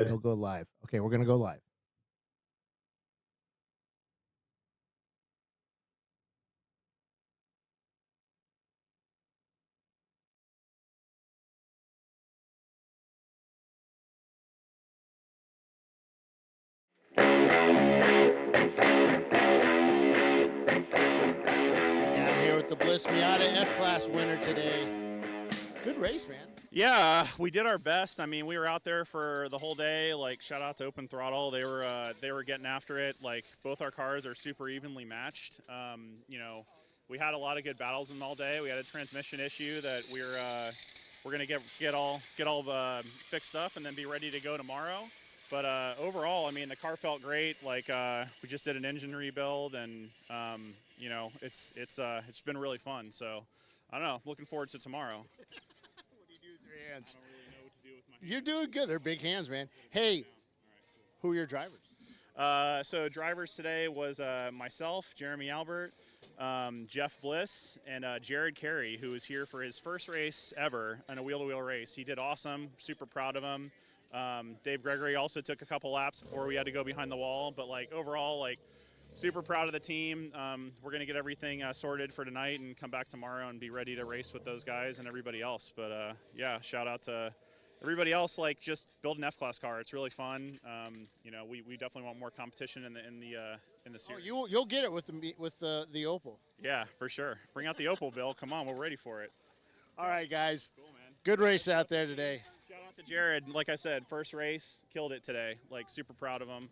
It'll go live. Okay, we're gonna go live. Down here with the Bliss Miata F-Class winner today. Good race, man. Yeah, we did our best. I mean, we were out there for the whole day. Like, shout out to Open Throttle. They were getting after it. Like, both our cars are super evenly matched. You know, we had a lot of good battles in them all day. We had a transmission issue that we're gonna get all fixed up and then be ready to go tomorrow. But overall, I mean, the car felt great. Like, we just did an engine rebuild, and you know, it's been really fun. So I don't know. Looking forward to tomorrow. What do you do with your hands? I don't really know what to do with my hands. You're doing good. They're big hands, man. Hey, who are your drivers? So drivers today was myself, Jeremy Albert, Jeff Bliss, and Jared Carey, who was here for his first race ever in a wheel-to-wheel race. He did awesome. Super proud of him. Dave Gregory also took a couple laps before we had to go behind the wall, but like overall, like super proud of the team. We're gonna get everything sorted for tonight and come back tomorrow and be ready to race with those guys and everybody else. But yeah, shout out to everybody else. Like, just build an F-Class car. It's really fun. You know, we definitely want more competition in the series. Oh, you'll get it with the Opal. Yeah, for sure. Bring out the Opal, Bill. Come on, we're ready for it. All right, guys. Cool, man. Good race out there today. Shout out to Jared. Like I said, first race, killed it today. Like, super proud of him.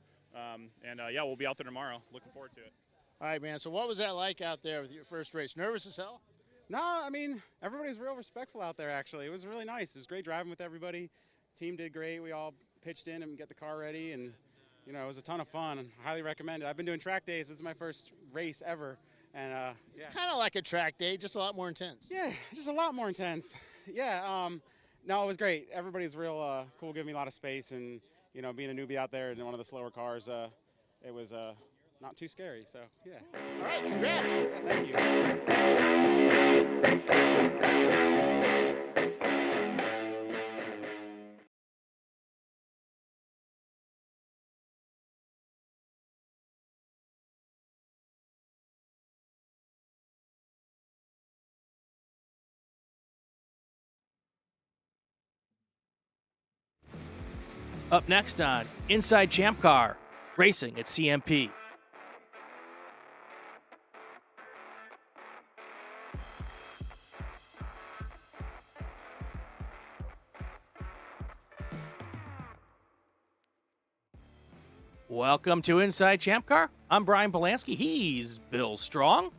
Yeah, we'll be out there tomorrow. Looking forward to it. All right, man. So what was that like out there with your first race? Nervous as hell? No, I mean, everybody's real respectful out there, actually. It was really nice. It was great driving with everybody. Team did great. We all pitched in and get the car ready, and, you know, it was a ton of fun. I highly recommend it. I've been doing track days. This is my first race ever, and, yeah. It's kind of like a track day, just a lot more intense. Yeah, just a lot more intense. Yeah, no, it was great. Everybody's real cool, giving me a lot of space, and, you know, being a newbie out there in one of the slower cars, it was not too scary, so, yeah. All right, congrats. Yeah, thank you. Up next on Inside ChampCar, racing at CMP. Welcome to Inside ChampCar. I'm Brian Bielanski. He's Bill Strong.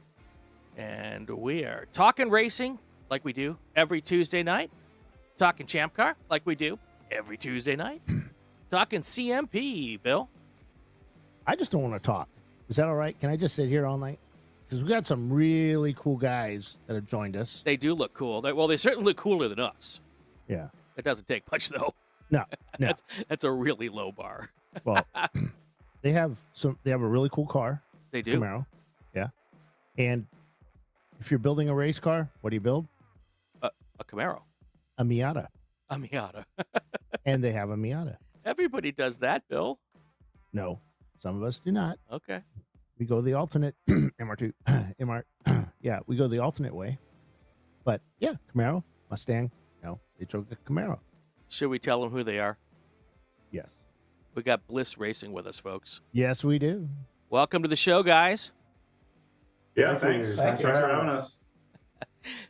And we are talking racing like we do every Tuesday night. Talking ChampCar like we do every Tuesday night. Talking CMP, Bill. I just don't want to talk. Is that all right? Can I just sit here all night? Because we got some really cool guys that have joined us. They do look cool. They certainly look cooler than us. Yeah. It doesn't take much, though. No. That's a really low bar. Well, they have a really cool car. They do. Camaro. Yeah. And if you're building a race car, what do you build? A Camaro. A Miata. A Miata. And they have a Miata. Everybody does that, Bill. No, some of us do not. Okay. We go the alternate MR2, yeah, we go the alternate way. But yeah, Camaro, Mustang. No, they chose a Camaro. Should we tell them who they are? Yes. We got Bliss Racing with us, folks. Yes, we do. Welcome to the show, guys. Yeah, thanks. Thanks for having us.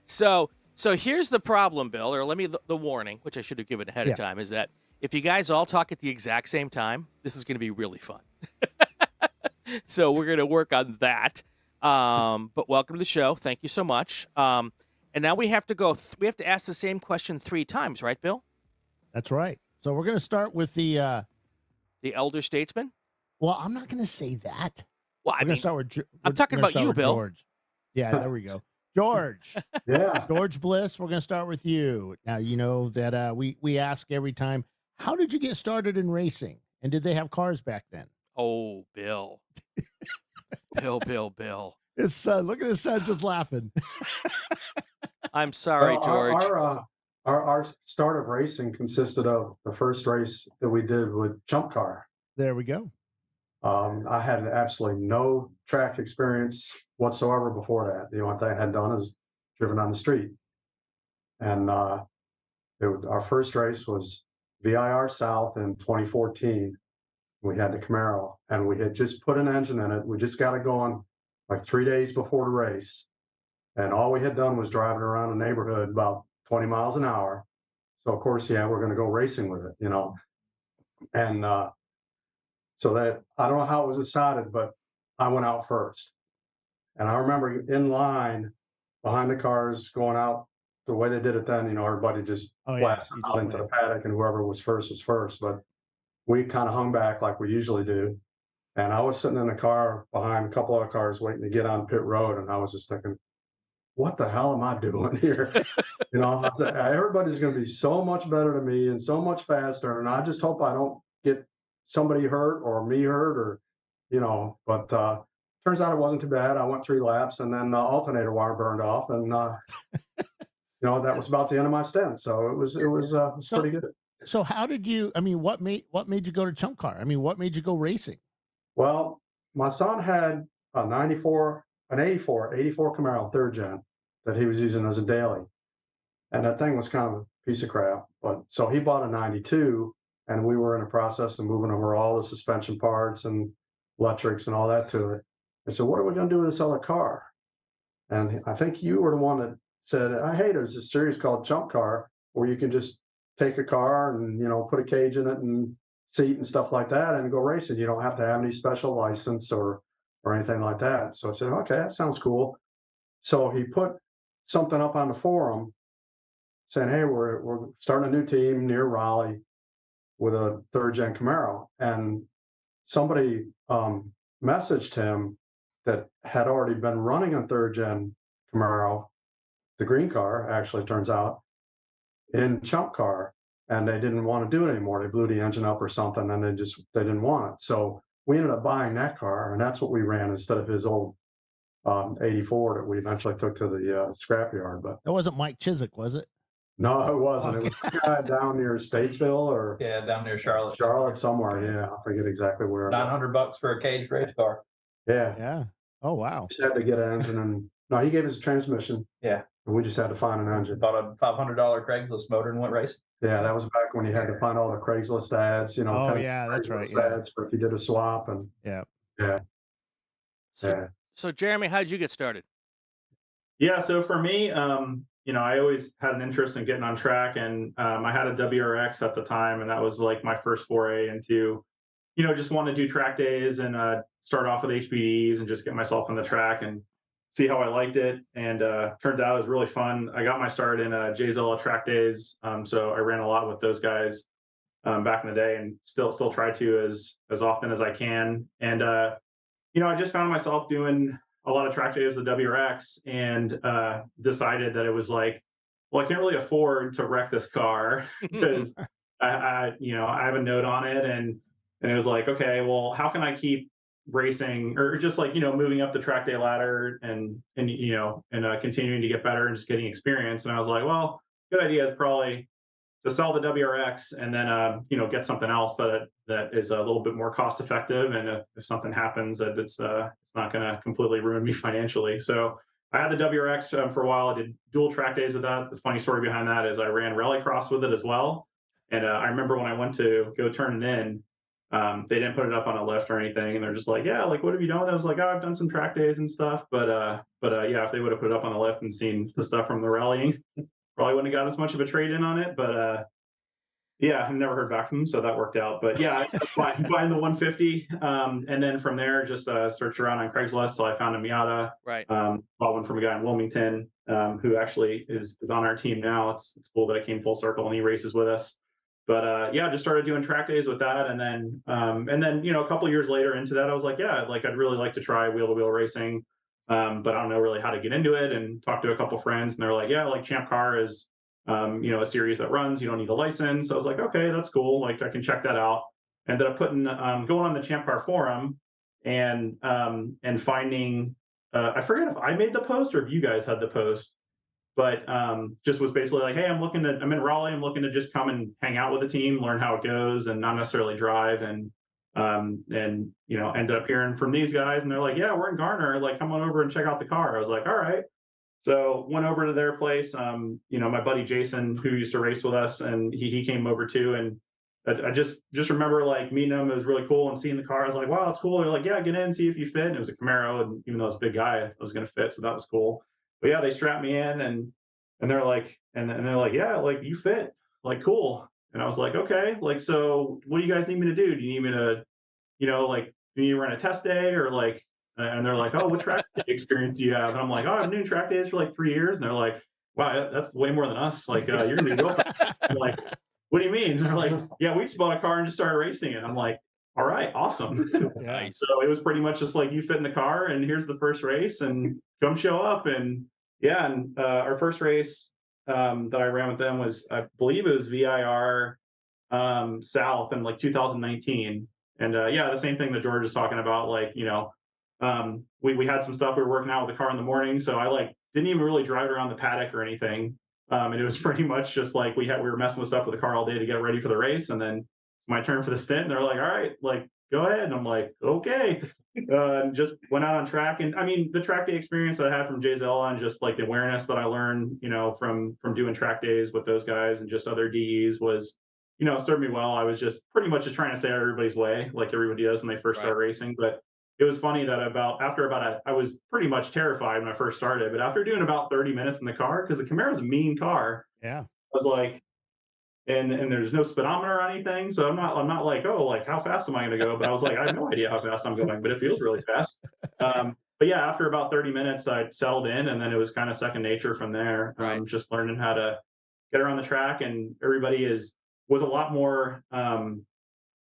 So here's the problem, Bill, or let me the warning, which I should have given ahead of time, is that if you guys all talk at the exact same time, this is going to be really fun. So we're going to work on that. But welcome to the show. Thank you so much. And now we have to we have to ask the same question 3 times, right, Bill? That's right. So we're going to start with the elder statesman. Well, I'm not going to say that. Well, I'm going to start with. I'm talking about you, Bill. George. Yeah, there we go. George. Yeah. George Bliss. We're going to start with you. Now you know that we ask every time, how did you get started in racing, and did they have cars back then? Oh, Bill. Bill. His son. Look at his son just laughing. I'm sorry, George. our start of racing consisted of the first race that we did with ChampCar. There we go. I had absolutely no track experience whatsoever before that. The only thing I had done is driven on the street. And our first race was VIR South in 2014. We had the Camaro, and we had just put an engine in it. We just got it going like 3 days before the race. And all we had done was driving around the neighborhood about 20 miles an hour. So, of course, yeah, we're going to go racing with it, you know. And so that, I don't know how it was decided, but I went out first. And I remember in line behind the cars going out the way they did it then, you know, everybody just blasted out into the paddock, and whoever was first was first. But we kind of hung back like we usually do. And I was sitting in the car behind a couple of cars waiting to get on pit road. And I was just thinking, what the hell am I doing here? You know, I said, everybody's going to be so much better than me and so much faster. And I just hope I don't get somebody hurt or me hurt, or, you know, but turns out it wasn't too bad. I went 3 laps, and then alternator wire burned off, and you know, that was about the end of my stint. So it was pretty good. So how did you? I mean, what made you go to ChampCar? I mean, what made you go racing? Well, my son had a 84 Camaro 3rd gen that he was using as a daily, and that thing was kind of a piece of crap. But so he bought a 92, and we were in the process of moving over all the suspension parts and electrics and all that to it. I said, what are we going to do with this other car? And I think you were the one that said, hey, there's a series called ChampCar where you can just take a car and, you know, put a cage in it and seat and stuff like that and go racing. You don't have to have any special license or anything like that. So I said, okay, that sounds cool. So he put something up on the forum saying, hey, we're starting a new team near Raleigh with a 3rd gen Camaro. And somebody messaged him that had already been running a 3rd gen Camaro, the green car, actually, turns out, in ChampCar, and they didn't want to do it anymore. They blew the engine up or something, and they didn't want it. So we ended up buying that car, and that's what we ran instead of his old 84 that we eventually took to the scrapyard. But that wasn't Mike Chiswick, was it? No, it wasn't. Okay. It was a guy down near Statesville, or down near Charlotte. Charlotte somewhere. Yeah, I forget exactly where. $900 for a cage race car. Yeah. Oh wow. Just had to get an engine, and no, he gave us a transmission. Yeah. And we just had to find an engine. Bought a $500 Craigslist motor and went racing. Yeah, that was back when you had to find all the Craigslist ads, you know. Oh yeah, that's right. Yeah. Ads for if you did a swap, and yeah. So Jeremy, how did you get started? Yeah, so for me, you know, I always had an interest in getting on track, and I had a WRX at the time, and that was like my first foray into, you know, just want to do track days and start off with HPDs and just get myself on the track and see how I liked it. And turned out it was really fun. I got my start in Jay Zilla track days, so I ran a lot with those guys back in the day, and still try to as often as I can. And you know, I just found myself doing a lot of track days with the WRX, and decided that it was like, well, I can't really afford to wreck this car because I you know, I have a note on it, and it was like, okay, well, how can I keep racing, or just like, you know, moving up the track day ladder and you know, and continuing to get better and just getting experience. And I was like, well, good idea is probably to sell the WRX and then you know, get something else that is a little bit more cost effective, and if something happens, that it's not going to completely ruin me financially. So I had the WRX for a while. I did dual track days with that. The funny story behind that is I ran rallycross with it as well. And I remember when I went to go turn it in, they didn't put it up on a lift or anything, and they're just like, yeah, like, what have you done? I was like, oh, I've done some track days and stuff, but yeah, if they would have put it up on a lift and seen the stuff from the rallying, probably wouldn't have got as much of a trade in on it. But yeah, I've never heard back from them, so that worked out. But yeah, buying the 150, and then from there, just searched around on Craigslist till I found a Miata. Right. Bought one from a guy in Wilmington, who actually is on our team now. It's cool that I came full circle and he races with us. But yeah, just started doing track days with that, and then you know, a couple of years later into that, I was like, yeah, like, I'd really like to try wheel-to-wheel racing, but I don't know really how to get into it. And talked to a couple friends, and they're like, yeah, like, ChampCar is you know, a series that runs, you don't need a license. So I was like, okay, that's cool. Like, I can check that out. Ended up putting going on the ChampCar forum and finding I forget if I made the post or if you guys had the post, but just was basically like, hey, I'm in Raleigh. I'm looking to just come and hang out with the team, learn how it goes, and not necessarily drive. And ended up hearing from these guys, and they're like, yeah, we're in Garner. Like, come on over and check out the car. I was like, all right. So went over to their place. My buddy Jason, who used to race with us, and he came over too. And I just remember like meeting him. It was really cool, and seeing the car. I was like, wow, it's cool. They're like, yeah, get in, see if you fit. And it was a Camaro, and even though I was a big guy, I was going to fit, so that was cool. But yeah, they strapped me in, and they're like, they're like, yeah, like you fit, like cool. And I was like, okay, like, so what do you guys need me to do? Do you need me to, like, do you need to run a test day, or like? And they're like, oh, what track day experience do you have? And I'm like, oh, I've been doing track days for like 3 years. And they're like, wow, that's way more than us. Like, you're gonna be real fast. I'm like, what do you mean? And they're like, yeah, we just bought a car and just started racing it. I'm like, all right, awesome. Nice. So it was pretty much just like, you fit in the car, and here's the first race, and come show up. And yeah, and our first race that I ran with them was, I believe it was VIR South in like 2019. And yeah, the same thing that George is talking about. Like, we had some stuff we were working out with the car in the morning, so I like didn't even really drive around the paddock or anything. And it was pretty much just like we were messing with stuff with the car all day to get ready for the race, and then it's my turn for the stint. And they're like, all right, like go ahead. And I'm like, okay. And just went out on track. And I mean, the track day experience that I had from JZL, and just like the awareness that I learned, from doing track days with those guys and just other DEs was, served me well. I was just pretty much just trying to stay out of everybody's way, like everybody does when they first start racing. But it was funny that I was pretty much terrified when I first started, but after doing about 30 minutes in the car, because the Camaro's a mean car, Yeah. I was like, and there's no speedometer or anything, so I'm not like, oh, like how fast am I going to go? But I was like, I have no idea how fast I'm going, but it feels really fast. But yeah, after about 30 minutes, I settled in, and then it was kind of second nature from there. Just learning how to get around the track, and everybody was a lot more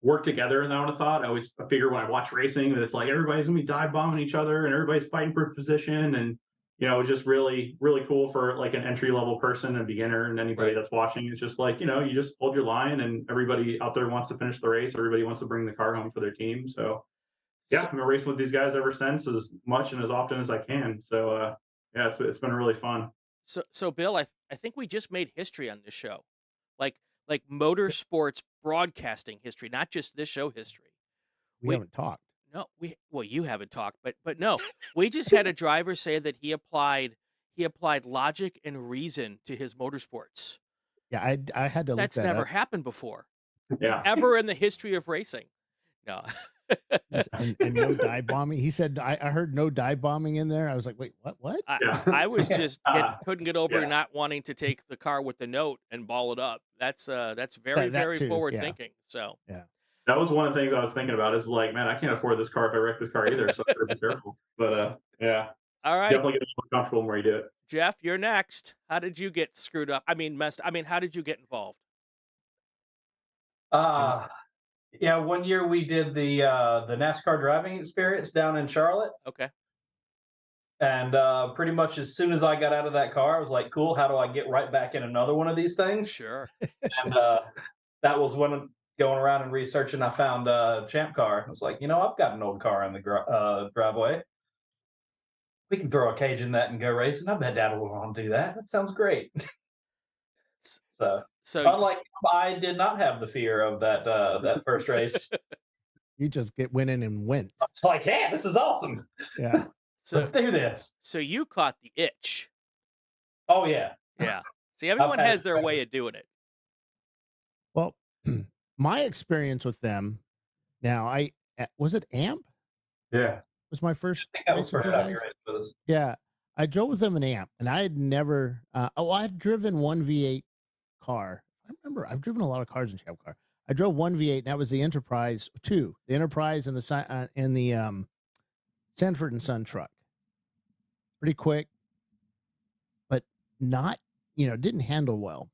work together than I would have thought. I figure when I watch racing that it's like everybody's gonna be dive bombing each other, and everybody's fighting for position, and it's just really, really cool for like an entry level person, a beginner, and anybody that's watching. It's just like, you just hold your line, and everybody out there wants to finish the race. Everybody wants to bring the car home for their team. So yeah, I've been racing with these guys ever since, as much and as often as I can. So yeah, it's been really fun. So Bill, I think we just made history on this show, like motorsports broadcasting history, not just this show history. We haven't talked. No, you haven't talked, but no, we just had a driver say that he applied logic and reason to his motorsports. Yeah, I had to look That's that never up. happened before. Yeah. Ever in the history of racing. No. and no dive bombing. He said, I heard no dive bombing in there. I was like, wait, what? I was just couldn't get over not wanting to take the car with the note and ball it up. That's very, very too, forward thinking. So yeah. That was one of the things I was thinking about, is like, man, I can't afford this car if I wreck this car either. So I better be careful. But yeah. All right. Definitely get more comfortable when you do it. Jeff, you're next. How did you get screwed up? I mean, how did you get involved? Yeah, one year we did the NASCAR driving experience down in Charlotte. Okay. And pretty much as soon as I got out of that car, I was like, cool, how do I get right back in another one of these things? Sure. And that was when going around and researching, I found ChampCar. I was like, I've got an old car in the driveway. We can throw a cage in that and go racing. I bet Dad will want to do that. That sounds great. So unlike I did not have the fear of that first race. You just went in and went. I was like, hey, this is awesome. Yeah. So, let's do this. So you caught the itch. Oh yeah. Yeah. See, everyone has their way of doing it. Well, my experience with them. Now, was it AMP? Yeah. Was my first race with you guys? Yeah, I drove with them in AMP, and I had never. I had driven one V8 car. I remember I've driven a lot of cars in ChampCar. I drove one V8, and that was the Enterprise 2, the Enterprise and the Sanford and Son truck. Pretty quick, but not, didn't handle well,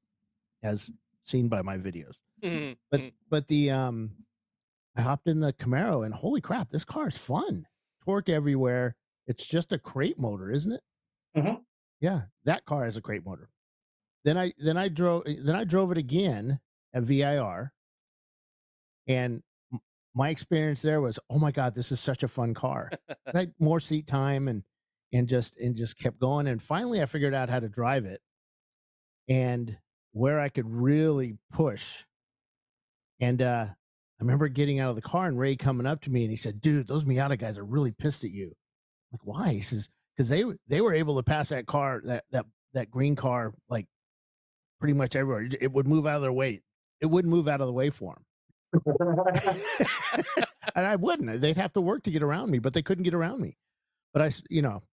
as seen by my videos. Mm-hmm. But the I hopped in the Camaro, and holy crap, this car is fun. Torque everywhere. It's just a crate motor, isn't it? Mm-hmm. Yeah, that car has a crate motor. Then I drove it again at VIR, and my experience there was, oh my God, this is such a fun car. Like more seat time, and and just kept going. And finally I figured out how to drive it and where I could really push. And I remember getting out of the car and Ray coming up to me and he said, "Dude, those Miata guys are really pissed at you." I'm like, why? He says, because they were able to pass that car, that green car, like pretty much everywhere. It would move out of their way. It wouldn't move out of the way for them. And I wouldn't. They'd have to work to get around me, but they couldn't get around me. But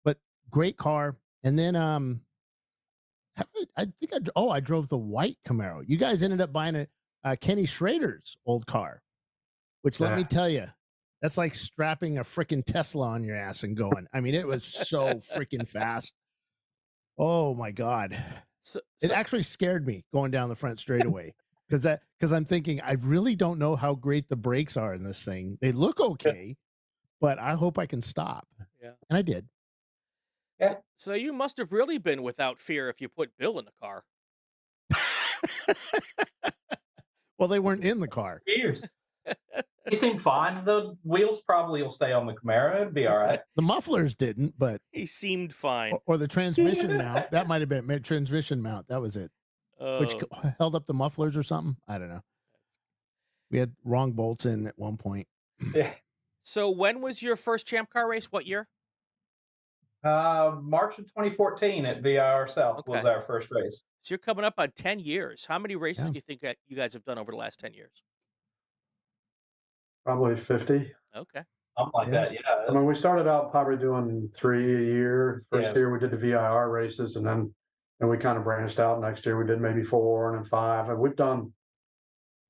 but great car. And then I think I drove the white Camaro. You guys ended up buying Kenny Schrader's old car, which let me tell you, that's like strapping a freaking Tesla on your ass and going. I mean, it was so freaking fast. Oh my God. It actually scared me going down the front straightaway because I'm thinking, I really don't know how great the brakes are in this thing. They look okay, but I hope I can stop. Yeah. And I did. Yeah. So you must have really been without fear if you put Bill in the car. Well, they weren't in the car. Years. He seemed fine. The wheels probably will stay on the Camaro. It'd be all right. The mufflers didn't, but he seemed fine. Or the transmission mount. That might have been transmission mount. That was it. Which held up the mufflers or something. I don't know. We had wrong bolts in at one point. Yeah. So when was your first ChampCar race? What year? March of 2014 at VIR South was our first race. So you're coming up on 10 years. How many races do you think that you guys have done over the last 10 years? Probably 50. Okay. Something like that, yeah. I mean, we started out probably doing 3 a year. First year we did the VIR races, and then we kind of branched out. Next year we did maybe 4 and then 5. And we've done,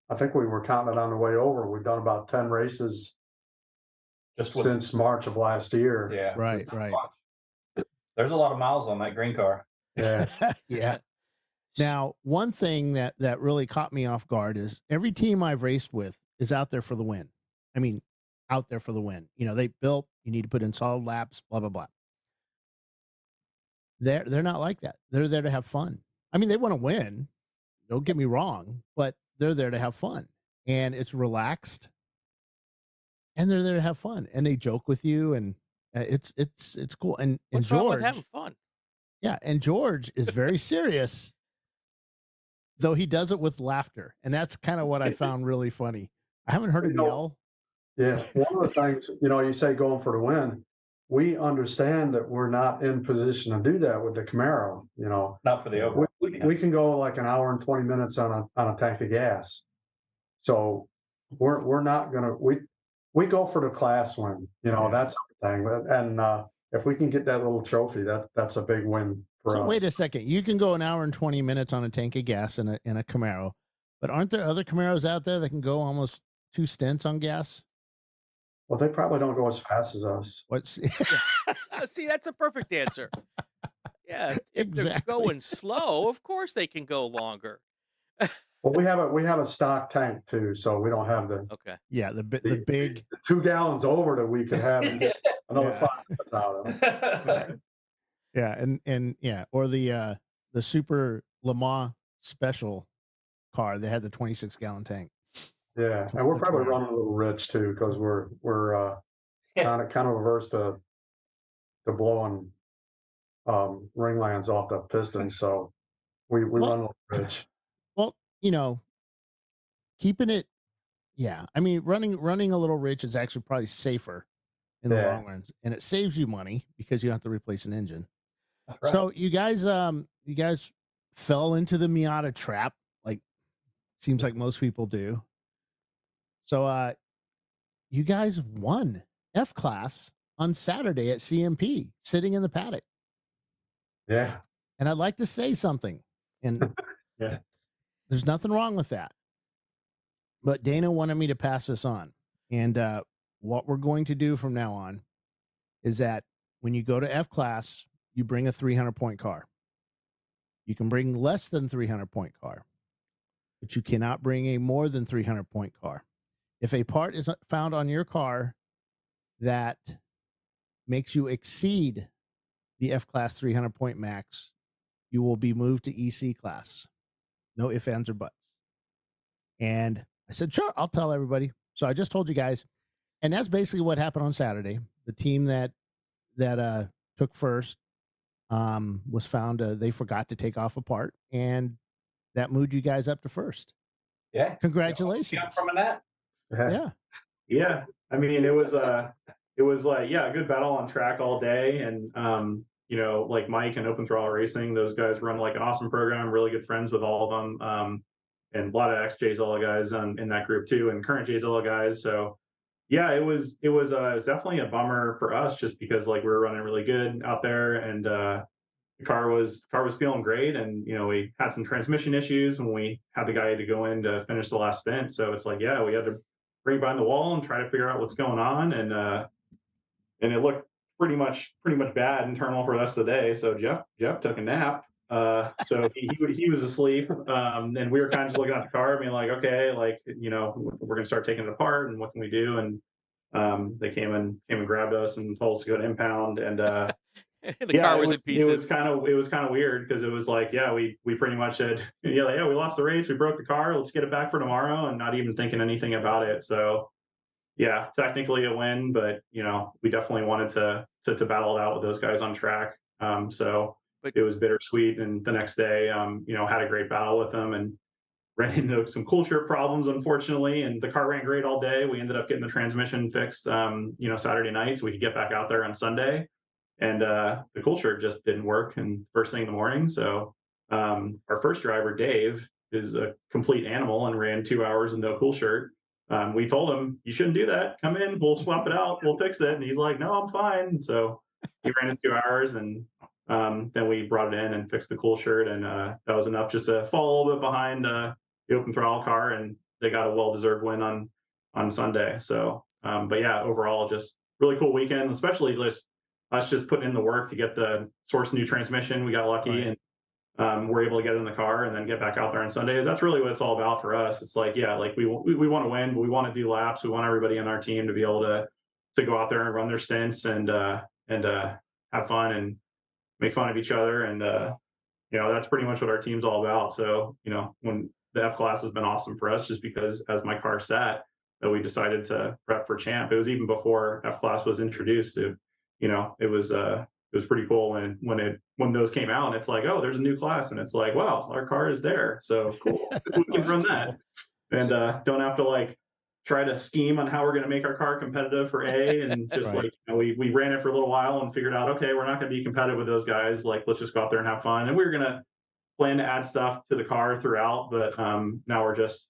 I think we were counting it on the way over. We've done about 10 races just since March of last year. Yeah. Right. There's a lot of miles on that green car. Yeah. Yeah. Now, one thing that really caught me off guard is every team I've raced with is out there for the win. I mean, out there for the win. You know, they built, you need to put in solid laps, blah, blah, blah. They're not like that. They're there to have fun. I mean, they want to win. Don't get me wrong, but they're there to have fun. And it's relaxed. And they're there to have fun. And they joke with you, and it's cool. And what's George, wrong with having fun? Yeah, and George is very serious, though he does it with laughter. And that's kind of what I found really funny. I haven't heard him yell. Yeah, one of the things, you say going for the win. We understand that we're not in position to do that with the Camaro. Not for the overall. We can go like an hour and 20 minutes on a tank of gas. So we're not gonna we go for the class win. That's the thing. And if we can get that little trophy, that's a big win for us. So wait a second. You can go an hour and 20 minutes on a tank of gas in a Camaro, but aren't there other Camaros out there that can go almost 2 stints on gas? Well, they probably don't go as fast as us. See, that's a perfect answer. Yeah, if Exactly. they're going slow, of course they can go longer. Well, we have a stock tank too, so we don't have the the big 2 gallons over that we could have and get another 5 minutes out of them. Or the Super Le Mans special car. They had the 26-gallon tank. Yeah, and we're probably running a little rich too because we're kind of averse to blowing ringlands off the pistons, so we run a little rich. Well, keeping it, I mean, running a little rich is actually probably safer in the long run, and it saves you money because you don't have to replace an engine. Right. So you guys fell into the Miata trap, like seems like most people do. So you guys won F class on Saturday at CMP, sitting in the paddock. Yeah. And I'd like to say something. And there's nothing wrong with that. But Dana wanted me to pass this on. And what we're going to do from now on is that when you go to F class, you bring a 300-point car. You can bring less than 300-point car, but you cannot bring a more than 300-point car. If a part is found on your car that makes you exceed the F class 300-point max, you will be moved to EC class. No ifs, ands, or buts. And I said, sure, I'll tell everybody. So I just told you guys. And that's basically what happened on Saturday. The team that took first. Was found they forgot to take off a part, and that moved you guys up to first. Yeah. Congratulations. From that. Yeah. Yeah. I mean, it was like, yeah, a good battle on track all day. And, like Mike and Open Throttle Racing, those guys run like an awesome program, really good friends with all of them. And a lot of ex Zilla guys in that group too, and current Zilla guys. So yeah, it was definitely a bummer for us just because like we were running really good out there, and the car was feeling great, and we had some transmission issues when we had the guy to go in to finish the last stint. So it's like, yeah, we had to bring behind the wall and try to figure out what's going on, and it looked pretty much bad internal for the rest of the day. So Jeff took a nap. So he was asleep, and we were kind of just looking at the car, being like, okay, like we're gonna start taking it apart, and what can we do? And they came and grabbed us and told us to go to impound, and the car was in pieces. It was kind of weird because it was like, yeah, we pretty much said, we lost the race, we broke the car, let's get it back for tomorrow, and not even thinking anything about it. So yeah, technically a win, but we definitely wanted to battle it out with those guys on track. But it was bittersweet. And the next day, had a great battle with them and ran into some cool shirt problems, unfortunately. And the car ran great all day. We ended up getting the transmission fixed, Saturday night, so we could get back out there on Sunday. And the cool shirt just didn't work. And first thing in the morning, so our first driver, Dave, is a complete animal and ran 2 hours with no cool shirt. We told him, you shouldn't do that. Come in, we'll swap it out, we'll fix it. And he's like, no, I'm fine. So he ran his 2 hours, and then we brought it in and fixed the cool shirt. And that was enough just to fall a little bit behind the Open Throttle car. And they got a well-deserved win on Sunday. So, but yeah, overall, just really cool weekend, especially just us just putting in the work to get the source new transmission. We got lucky, right, and we're able to get it in the car and then get back out there on Sunday. That's really what it's all about for us. It's like, yeah, like we want to win, but we want to do laps. We want everybody on our team to be able to go out there and run their stints and have fun and make fun of each other. And that's pretty much what our team's all about. So when the F class has been awesome for us, just because as my car sat, that we decided to prep for Champ. It was even before F class was introduced. It was pretty cool when those came out, and it's like, oh, there's a new class, and it's like, wow, our car is there, so cool. We can run that, and don't have to like try to scheme on how we're going to make our car competitive for A, and just right, like we ran it for a little while and figured out, okay, we're not going to be competitive with those guys. Like, let's just go out there and have fun. And we were going to plan to add stuff to the car throughout, but now we're just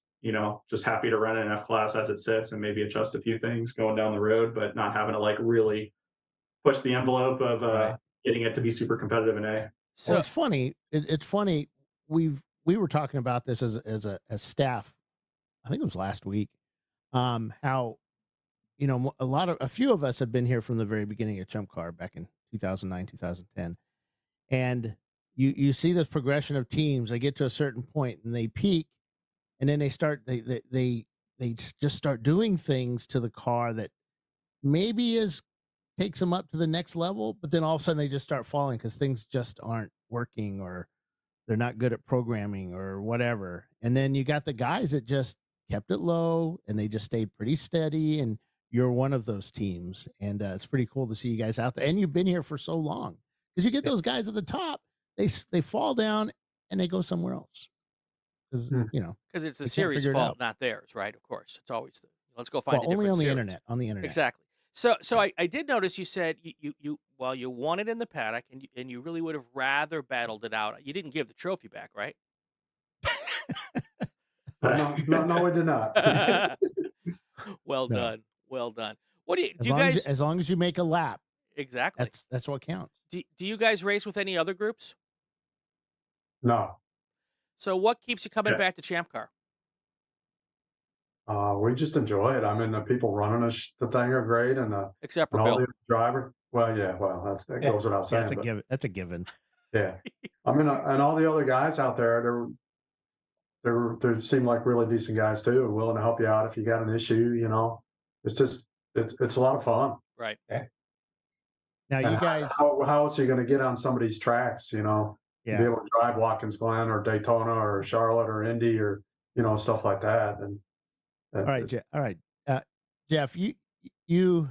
happy to run an F class as it sits and maybe adjust a few things going down the road, but not having to like really push the envelope of right, getting it to be super competitive in A. So it's funny. It's funny. We were talking about this as staff. I think it was last week. How a few of us have been here from the very beginning of ChampCar back in 2009, 2010, and you see this progression of teams. They get to a certain point and they peak, and then they just start doing things to the car that maybe takes them up to the next level, but then all of a sudden they just start falling because things just aren't working, or they're not good at programming or whatever. And then you got the guys that just kept it low and they just stayed pretty steady, and you're one of those teams. And it's pretty cool to see you guys out there, and you've been here for so long, because you get those guys at the top, they fall down and they go somewhere else because because it's the series fault, not theirs, right? Of course, it's always let's go find only on the series. internet. Exactly. So I did notice you said you won it in the paddock, and you really would have rather battled it out. You didn't give the trophy back, right? No, we did not. Well done. What do you guys? As long as you make a lap, exactly. That's what counts. Do you guys race with any other groups? No. So what keeps you coming back to ChampCar? We just enjoy it. I mean, the people running the thing are great, and except for all Bill. the driver. Well, yeah, that goes without saying. That's a given. Yeah. I mean, and all the other guys out there, they seem like really decent guys too, willing to help you out if you got an issue. It's just it's a lot of fun. Right. Okay. Now you guys, how else are you going to get on somebody's tracks? Yeah. Be able to drive Watkins Glen or Daytona or Charlotte or Indy or stuff like that. And all right, Jeff, you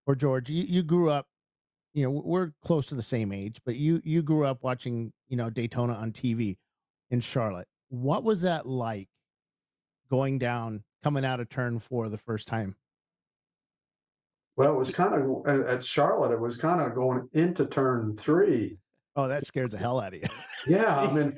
or George, you grew up, we're close to the same age, but you grew up watching, Daytona on TV in Charlotte. What was that like coming out of turn 4 the first time? Well, it was kind of at Charlotte. It was kind of going into turn 3. Oh, that scares the hell out of you. Yeah, I mean,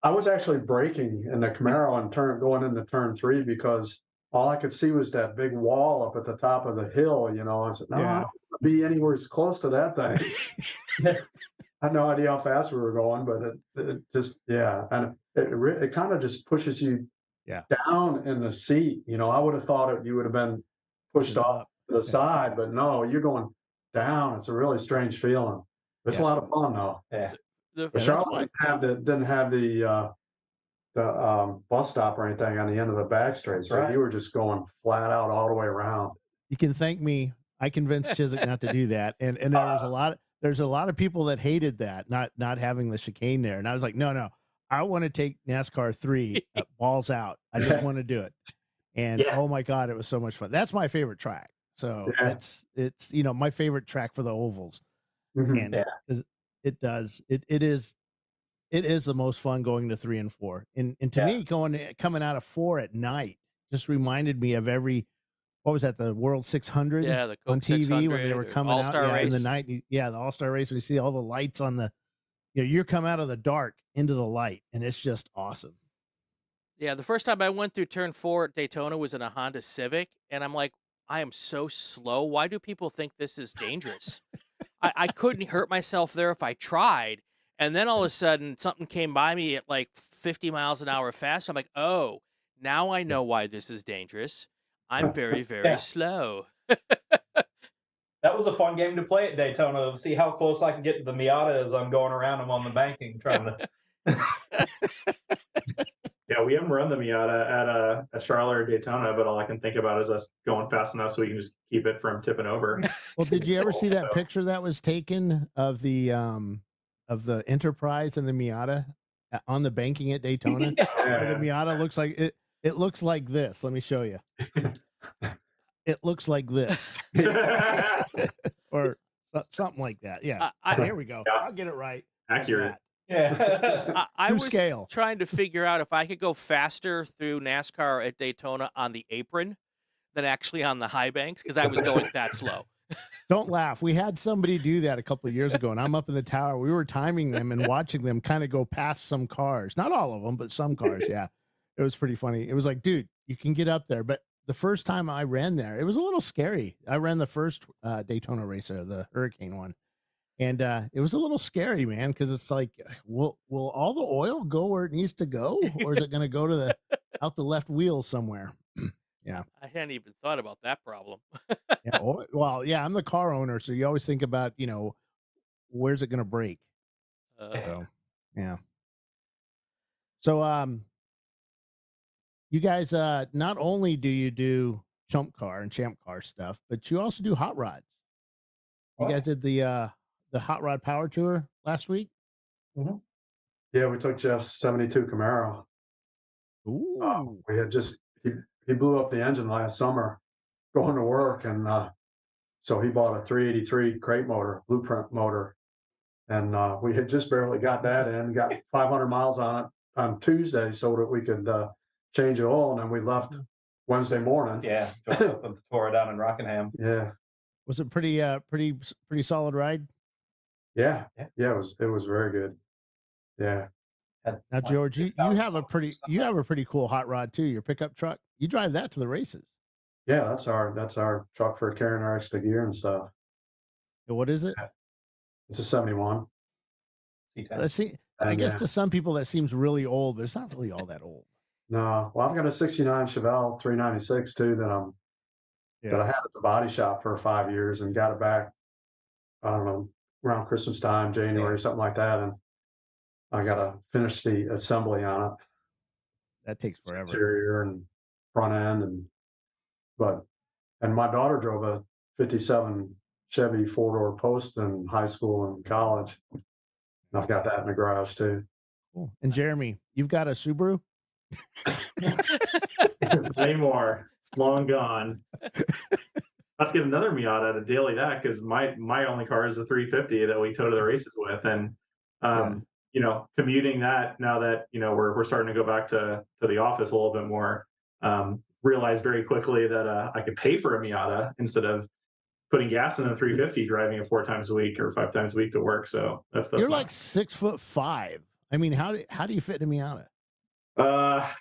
I was actually braking in the Camaro and going into turn 3 because all I could see was that big wall up at the top of the hill. I said, no, I don't want to be anywhere as close to that thing. I had no idea how fast we were going, but it just, and it kind of just pushes you down in the seat. I would have thought you would have been pushed off to the side, but no, you're going down. It's a really strange feeling. It's a lot of fun though. Yeah. But Charlotte didn't have the bus stop or anything on the end of the back straight, so you were just going flat out all the way around. You can thank me. I convinced Chiswick not to do that, and there's a lot of people that hated that not having the chicane there, and I was like, no, I want to take NASCAR 3 balls out. I just want to do it, and oh my god, it was so much fun. That's my favorite track. So it's my favorite track for the ovals, and it is the most fun going to 3 and 4, and to me coming out of 4 at night just reminded me of what was that, the World 600 the on TV when they were coming All-Star out race. in the night. The All-Star race, when you see all the lights on the, you come out of the dark into the light, and it's just awesome. Yeah, the first time I went through turn 4 at Daytona was in a Honda Civic, and I'm like, I am so slow. Why do people think this is dangerous? I couldn't hurt myself there if I tried. And then all of a sudden, something came by me at like 50 miles an hour fast. I'm like, oh, now I know why this is dangerous. I'm very, very slow. That was a fun game to play at Daytona. See how close I can get to the Miata as I'm going around them on the banking trying to. Yeah, we haven't run the Miata at Charlotte or Daytona, but all I can think about is us going fast enough so we can just keep it from tipping over. Well, did you ever see that picture that was taken of the Enterprise and the Miata on the banking at Daytona? Where the Miata looks like it. It looks like this. Let me show you. It looks like this, or something like that. Yeah, here we go. I'll get it right. Accurate. Yeah. I was scale. trying to figure out if I could go faster through NASCAR at Daytona on the apron than actually on the high banks, because I was going that slow. Don't laugh. We had somebody do that a couple of years ago, and I'm up in the tower. We were timing them and watching them kind of go past some cars. Not all of them, but some cars, yeah. It was pretty funny. It was like, dude, you can get up there. But the first time I ran there, it was a little scary. I ran the first Daytona race there, the Hurricane one. And it was a little scary, man, because it's like, will all the oil go where it needs to go? Or is it going to go to out the left wheel somewhere? Yeah. I hadn't even thought about that problem. I'm the car owner, so you always think about, where's it going to break? So, yeah. So, you guys, not only do you do ChampCar and ChampCar stuff, but you also do hot rods. You guys did the hot rod power tour last week. Mm-hmm. Yeah, we took Jeff's 72 Camaro. Ooh. We had he blew up the engine last summer going to work, and so he bought a 383 crate motor, blueprint motor, and we had just barely got that in, got 500 miles on it on Tuesday so that we could change the oil, and then we left Wednesday morning. Yeah, tore it down in Rockingham. Yeah. Was it pretty solid ride? Yeah, it was very good. Yeah. Now, George, you have a pretty cool hot rod too. Your pickup truck. You drive that to the races. Yeah, that's our truck for carrying our extra gear and stuff. What is it? It's a 71. I guess to some people that seems really old, but it's not really all that old. No, well, I've got a 69 Chevelle 396 too that I had at the body shop for 5 years and got it back, I don't know, around Christmas time, January, something like that. And I got to finish the assembly on it. That takes forever. Interior and front end. And my daughter drove a 57 Chevy 4-door Post in high school and college. And I've got that in the garage too. Cool. And Jeremy, you've got a Subaru? Way more. It's long gone. let's get another Miata to daily that, because my only car is a 350 that we tow to the races with, and you know, commuting that now that, you know, we're starting to go back to the office a little bit more. Realized very quickly that I could pay for a Miata instead of putting gas in a 350, driving it 4 times a week or 5 times a week to work. So that's You're my, like 6'5". I mean, how do you fit in a Miata?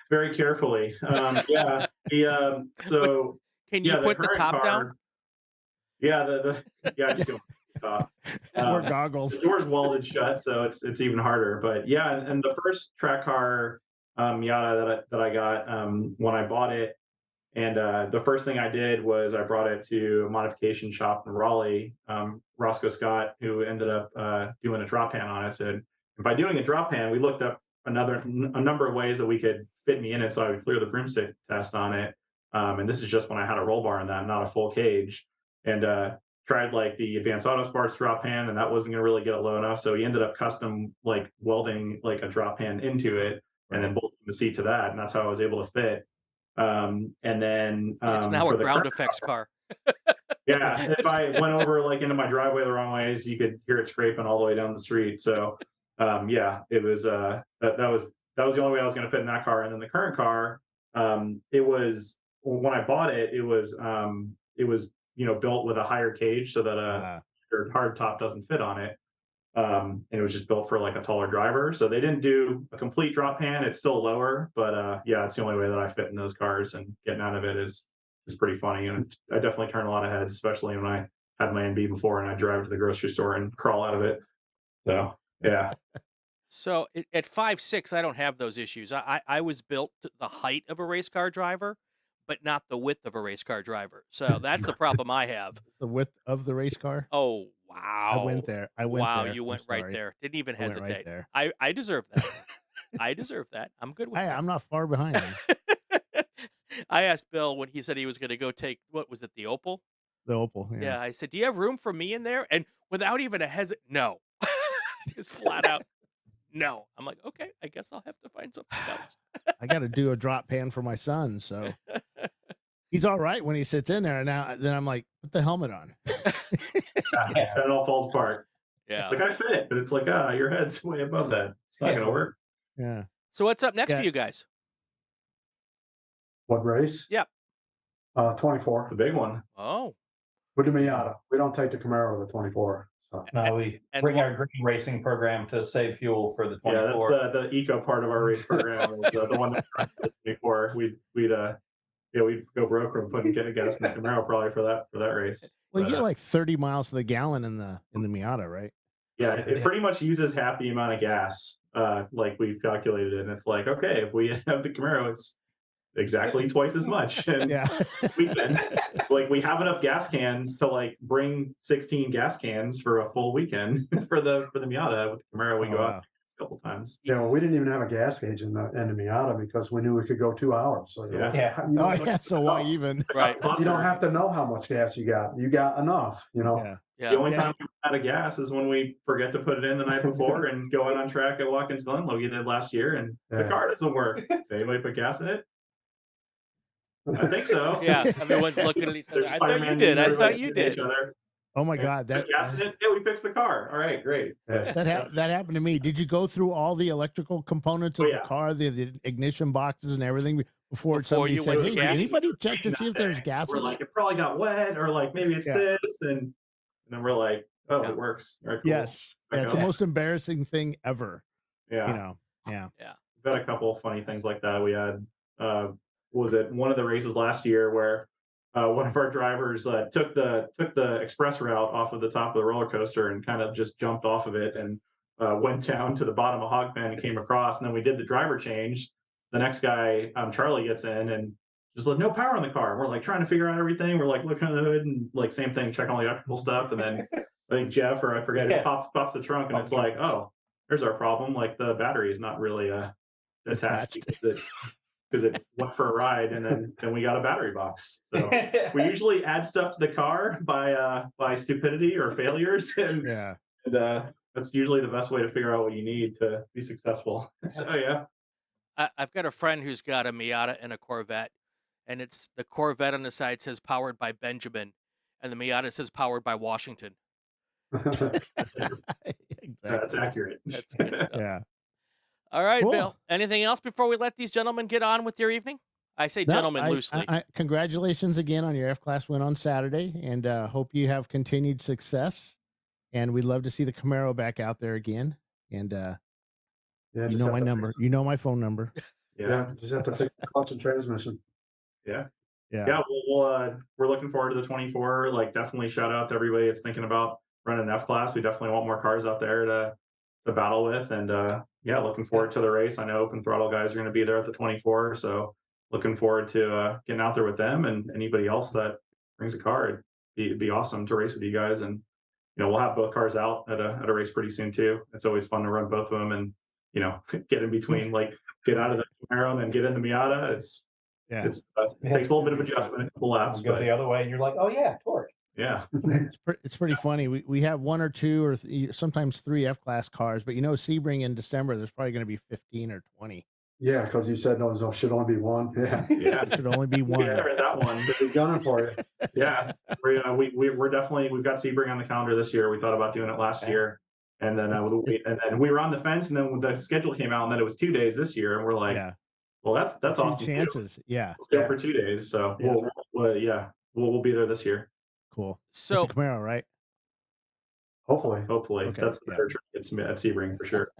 very carefully. Yeah. The so Can you yeah, the put the current top down? car. Yeah, yeah, I just go off. Wear goggles. The door's welded shut, so it's even harder. But yeah, and the first track car Miata that I got when I bought it, and the first thing I did was I brought it to a modification shop in Raleigh. Roscoe Scott, who ended up doing a drop pan on it, said, and by doing a drop pan, we looked up a number of ways that we could fit me in it, so I would clear the broomstick test on it. And this is just when I had a roll bar in that, not a full cage. And tried like the Advanced Auto Sports drop pan, and that wasn't going to really get it low enough. So he ended up custom like welding like a drop pan into it, and then bolting the seat to that, and that's how I was able to fit. And then It's now for a the ground current effects car. yeah, if I went over like into my driveway the wrong ways, you could hear it scraping all the way down the street. So yeah, it was that was the only way I was going to fit in that car. And then the current car, it was, when I bought it, it was you know, built with a higher cage so that your hard top doesn't fit on it. And it was just built for like a taller driver. So they didn't do a complete drop pan. It's still lower, but yeah, it's the only way that I fit in those cars, and getting out of it is pretty funny. And I definitely turn a lot of heads, especially when I had my NB before and I drive to the grocery store and crawl out of it. So yeah. So at 5'6", I don't have those issues. I was built to the height of a race car driver, but not the width of a race car driver. So that's the problem I have. The width of the race car? Oh, wow. I went there. Wow, there. you went right there. Didn't even I went right hesitate. there. I deserve that. I deserve that. I'm good with Hey, that. I'm not far behind him. I asked Bill when he said he was going to go take, what was it, the Opal? The Opal. Yeah, I said, do you have room for me in there? And without even a no. Just flat out, no. I'm like, okay, I guess I'll have to find something else. I got to do a drop pan for my son, so he's all right when he sits in there. And then I'm like, put the helmet on. Then it all falls apart. Yeah. Like I fit, but it's like, your head's way above that. It's not gonna work. Yeah. So what's up next for you guys? What race? Yep. 24. The big one. Oh. With the Miata. We don't take the Camaro to the 24. So. No, we bring our green racing program to save fuel for the 24. Yeah, that's the eco part of our race program. Is, the one that before we'd go broke from putting gas in the Camaro probably for that race. Well, you get like 30 miles to the gallon in the Miata, right? Yeah, it pretty much uses half the amount of gas, like we've calculated it. And it's like, okay, if we have the Camaro, it's exactly twice as much. And Yeah. we have enough gas cans to like bring 16 gas cans for a full weekend for the Miata. With the Camaro, we go out a couple times. Yeah, well, we didn't even have a gas gauge in the Miata because we knew we could go 2 hours. So So why even? Right. You don't have to know how much gas you got. You got enough, you know. Yeah. The only time we run out of gas is when we forget to put it in the night before and go out on track at Watkins Glen, like we did last year, and the car doesn't work. Did anybody put gas in it? I think so. Yeah, everyone's looking at each other. I thought you did. Oh my God! Yeah, we fixed the car. All right, great. That happened to me. Did you go through all the electrical components of the car, the ignition boxes and everything before somebody said, "Hey, did anybody check to see if there's gas?" We're like, it probably got wet, or like maybe it's this, and then we're like, oh, it works. All right, cool. Yes, it's the most embarrassing thing ever. Yeah, you know, yeah. We've had a couple of funny things like that. We had was it one of the races last year where one of our drivers took the express route off of the top of the roller coaster and kind of just jumped off of it and went down to the bottom of Hog Pen and came across. And then we did the driver change. The next guy, Charlie, gets in and just like no power in the car. We're like trying to figure out everything. We're like looking under the hood and like same thing, checking all the electrical stuff. And then I think Jeff, or I forget, it pops the trunk and it's like, oh, there's our problem. Like the battery is not really attached because it went for a ride, and then we got a battery box. So we usually add stuff to the car by stupidity or failures, and that's usually the best way to figure out what you need to be successful. So yeah. I've got a friend who's got a Miata and a Corvette, and it's the Corvette on the side says powered by Benjamin, And the Miata says powered by Washington. Exactly. That's accurate. That's good stuff. Yeah. All right, Cool. Bill. Anything else before we let these gentlemen get on with your evening? I say gentlemen loosely. Congratulations again on your F-Class win on Saturday, and hope you have continued success. And we'd love to see the Camaro back out there again. And you know my number. You know my phone number. Yeah, just have to fix the clutch and transmission. Yeah. Yeah. Yeah, we're looking forward to the 24. Like, definitely shout out to everybody that's thinking about running an F-Class. We definitely want more cars out there to battle with. And yeah, looking forward to the race. I know Open Throttle guys are going to be there at the 24. So looking forward to getting out there with them and anybody else that brings a car. It'd be awesome to race with you guys. And, we'll have both cars out at a race pretty soon too. It's always fun to run both of them and, get in between, like get out of the Camaro and then get in the Miata. It takes a little bit of adjustment, a couple laps. Go the other way, and you're like, oh yeah, torque. Yeah. It's pretty funny. We have one or two or sometimes 3 F-Class cars, but Sebring in December, there's probably going to be 15 or 20. Yeah, because you said no, there should only be one. Yeah, Yeah. It should only be one. Yeah, that one. they're gunning for you. Yeah, we're definitely, we've got Sebring on the calendar this year. We thought about doing it last year, and then we were on the fence, and then the schedule came out, and then it was 2 days this year, and we're like, well, that's 2 awesome. chances. Yeah. Let's go for 2 days. So we'll be there this year. Cool. So it's the Camaro, right? Hopefully. Okay. That's the better it's at Sebring for sure.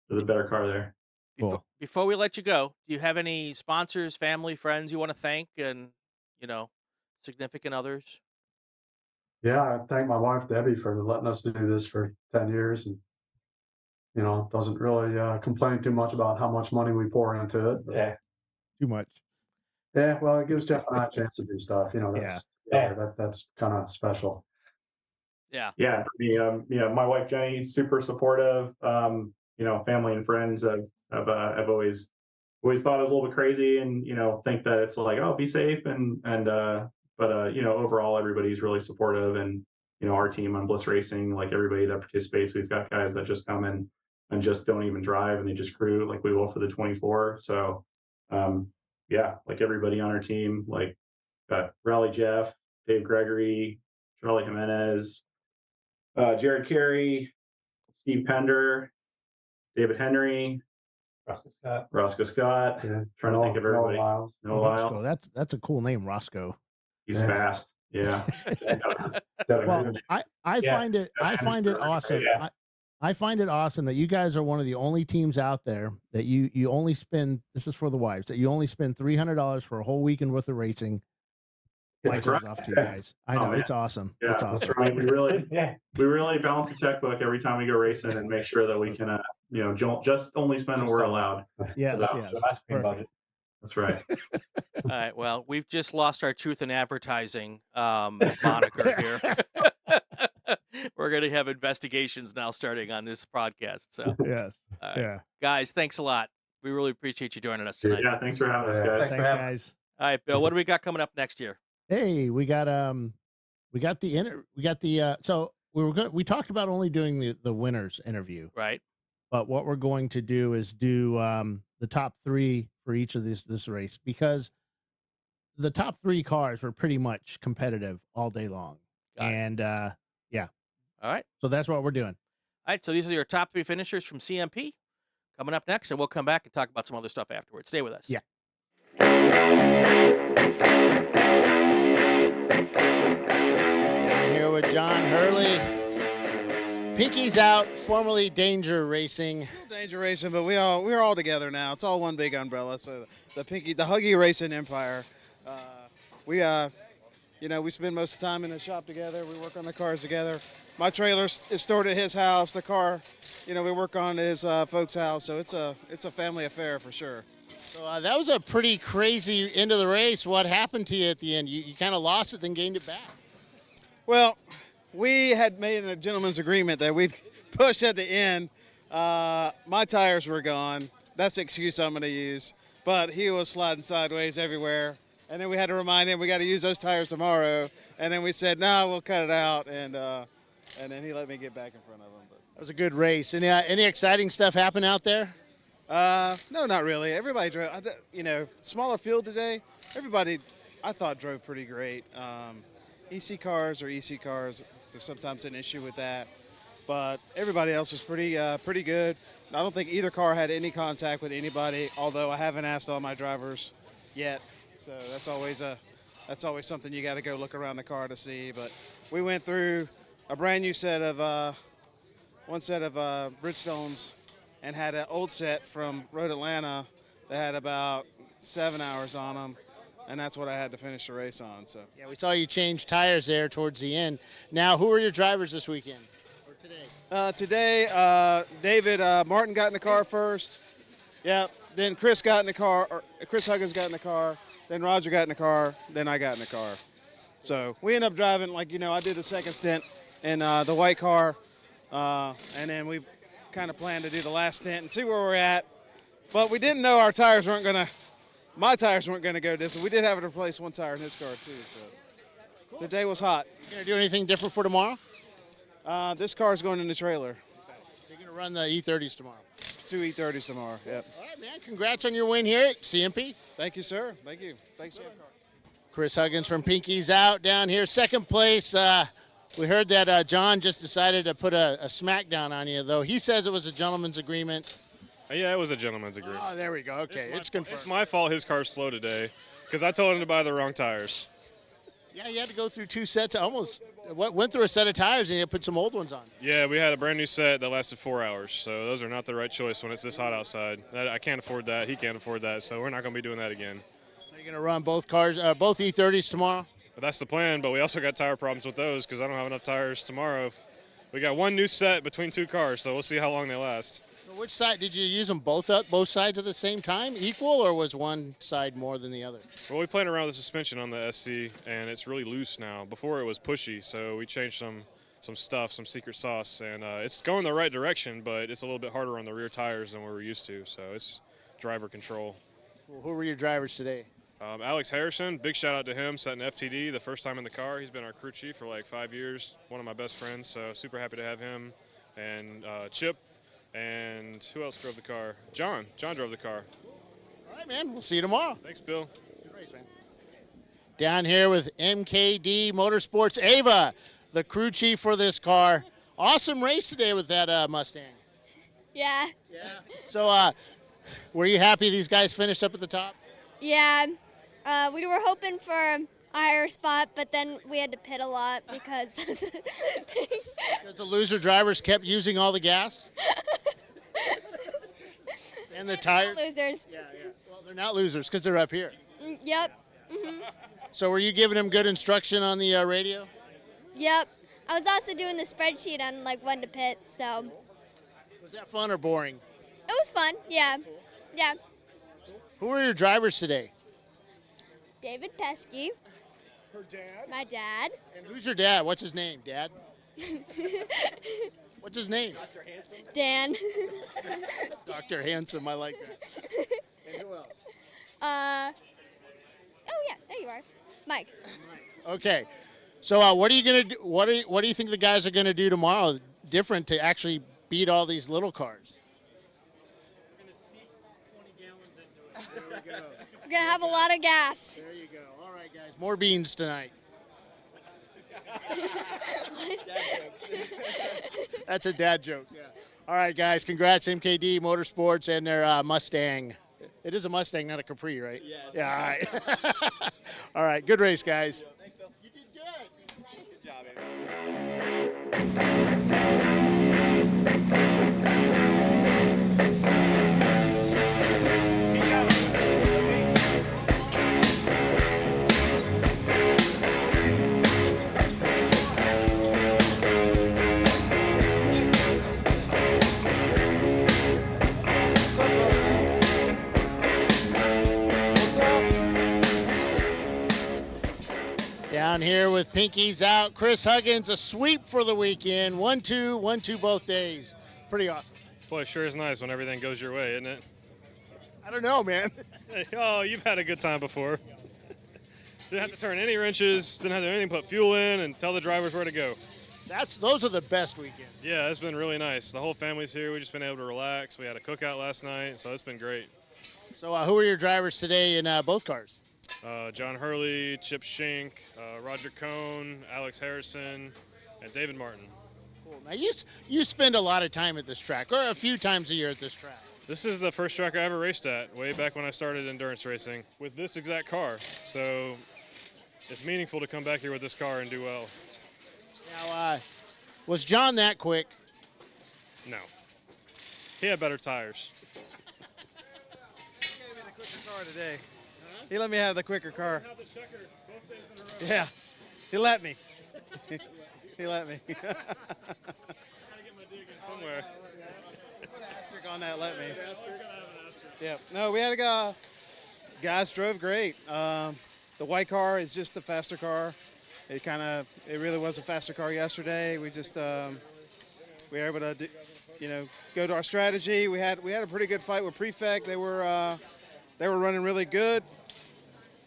There's a better car there. Cool. Before we let you go, do you have any sponsors, family, friends you want to thank, and significant others? Yeah, I thank my wife Debbie for letting us do this for 10 years, and doesn't really complain too much about how much money we pour into it. Yeah, too much. Yeah, well, it gives Jeff and I a chance to do stuff. That's kind of special. Yeah. Yeah. My wife Jenny, super supportive. Family and friends have always thought it was a little bit crazy, and think that it's like, oh, be safe, but overall everybody's really supportive, and our team on Bliss Racing, like everybody that participates, we've got guys that just come in and just don't even drive, and they just crew like we will for the 24. So like everybody on our team, like Raleigh Jeff, Dave Gregory, Charlie Jimenez, Jared Carey, Steve Pender, David Henry, Roscoe Scott. Yeah. Trying to think of everybody. Noah Roscoe. That's a cool name, Roscoe. He's fast. Yeah. Well, I find it awesome. Yeah. I find it awesome that you guys are one of the only teams out there that you only spend, this is for the wives, that you only spend $300 for a whole weekend worth of racing. Mike goes off to you guys. I know, it's awesome. Yeah, it's awesome. That's right. We really balance the checkbook every time we go racing and make sure that we can, just only spend what we're allowed. Yes, So, yes. Perfect. That's right. All right. Well, we've just lost our truth in advertising moniker here. We're going to have investigations now starting on this podcast. So yes. Right. Yeah. Guys, thanks a lot. We really appreciate you joining us tonight. Yeah, thanks for having us, guys. Thanks, guys. All right, Bill, what do we got coming up next year? Hey, we got so we talked about only doing the winners interview. Right. But what we're going to do is do the top 3 for each of this race, because the top 3 cars were pretty much competitive all day long. And yeah. All right. So that's what we're doing. All right. So these are your top 3 finishers from CMP coming up next, and we'll come back and talk about some other stuff afterwards. Stay with us. Yeah. I'm here with John Hurley. Pinky's out, formerly Danger Racing. Danger Racing, but we're all together now. It's all one big umbrella. So the Huggy Racing Empire. We spend most of the time in the shop together. We work on the cars together. My trailer is stored at his house. The car, we work on at his folks' house. So it's a family affair for sure. So that was a pretty crazy end of the race. What happened to you at the end? You kind of lost it, then gained it back. Well, we had made a gentleman's agreement that we'd push at the end. My tires were gone. That's the excuse I'm going to use. But he was sliding sideways everywhere. And then we had to remind him we got to use those tires tomorrow. And then we said, no, we'll cut it out. And then he let me get back in front of him. But that was a good race. Any exciting stuff happen out there? No, not really. Everybody drove, smaller field today. Everybody, I thought, drove pretty great. EC cars are EC cars. There's sometimes an issue with that. But everybody else was pretty good. I don't think either car had any contact with anybody, although I haven't asked all my drivers yet. So that's always something you got to go look around the car to see. But we went through a brand new set of one set of Bridgestones and had an old set from Road Atlanta that had about 7 hours on them, and that's what I had to finish the race on. So Yeah, we saw you change tires there towards the end. Now, who are your drivers this weekend or today? Today, David Martin got in the car first. Yeah. Then Chris got in the car, or Chris Huggins got in the car. Then Roger got in the car. Then I got in the car. So we ended up driving, like, I did the second stint in the white car, and then we kind of planned to do the last stint and see where we're at. But we didn't know my tires weren't going to go distance. We did have to replace one tire in his car too. So the day was hot. You gonna do anything different for tomorrow? This car's going in the trailer. So you're gonna run the E30s tomorrow. 2 E30s tomorrow. Yep. All right, man. Congrats on your win here at CMP. Thank you, sir. Thank you. Thanks, ChampCar. Chris Huggins from Pinky's Out down here, second place. We heard that John just decided to put a smackdown on you, though. He says it was a gentleman's agreement. Yeah, it was a gentleman's agreement. Oh, there we go. Okay, it's confirmed. It's my fault his car's slow today because I told him to buy the wrong tires. Yeah, you had to go through 2 sets. Went through a set of tires and you put some old ones on. Yeah, we had a brand new set that lasted 4 hours, so those are not the right choice when it's this hot outside. I can't afford that. He can't afford that, so we're not going to be doing that again. So you're going to run both cars, both E30s tomorrow? But that's the plan, but we also got tire problems with those because I don't have enough tires tomorrow. We got one new set between 2 cars, so we'll see how long they last. So which side did you use them both sides at the same time, equal, or was one side more than the other? Well, we played around with the suspension on the SC, and it's really loose now. Before it was pushy, so we changed some stuff, some secret sauce, and it's going the right direction, but it's a little bit harder on the rear tires than we were used to, so it's driver control. Well, who were your drivers today? Alex Harrison, big shout out to him, setting FTD the first time in the car. He's been our crew chief for like 5 years, one of my best friends, so super happy to have him. And Chip, and who else drove the car? John drove the car. All right, man, we'll see you tomorrow. Thanks, Bill. Good race, man. Down here with MKD Motorsports, Ava, the crew chief for this car. Awesome race today with that Mustang. Yeah. Yeah. So were you happy these guys finished up at the top? Yeah. We were hoping for a higher spot, but then we had to pit a lot because Because the loser drivers kept using all the gas? And the tires? losers. Yeah. Well, they're not losers because they're up here. Yep. So were you giving them good instruction on the radio? Yep. I was also doing the spreadsheet on like when to pit, so Was that fun or boring? it was fun. Yeah. Yeah. Who were your drivers today? David Pesky. Her dad. My dad. And who's your dad? What's his name, Dad? What's his name? Dan. Dr. Handsome, I like that. And who else? Oh yeah, there you are. Mike. Okay. So what are you gonna do? What do you think the guys are gonna do tomorrow different to actually beat all these little cars? We're gonna have a lot of gas. There you go. All right, guys. More beans tonight. That's a dad joke. Yeah. All right, guys. Congrats, MKD Motorsports and their Mustang. It is a Mustang, not a Capri, right? Yes. Yeah. All right. All right. Good race, guys. Thanks, Bill. You did good. Good job, Amy. Down here with Pinky's Out, Chris Huggins, a sweep for the weekend. 1-2, 1-2 both days. Pretty awesome. Boy, it sure is nice when everything goes your way, isn't it? I don't know, man. Oh, you've had a good time before. Didn't have to turn any wrenches, didn't have to do anything but fuel in and tell the drivers where to go. Those are the best weekends. Yeah, it's been really nice. The whole family's here. We've just been able to relax. We had a cookout last night, so it's been great. So who are your drivers today in both cars? John Hurley, Chip Shink, Roger Cohn, Alex Harrison, and David Martin. Cool. Now you spend a lot of time at this track, or a few times a year at this track. This is the first track I ever raced at, way back when I started endurance racing, with this exact car. So it's meaningful to come back here with this car and do well. Now, was John that quick? No. He had better tires. He gave me the quicker car today. He let me have the quicker car. Yeah, he let me. He let me. Somewhere. Put an asterisk on that, let me. Yep. No, we had a guy. Guys drove great. The white car is just the faster car. It really was a faster car yesterday. We just we were able to, go to our strategy. We had a pretty good fight with Prefect. They were running really good,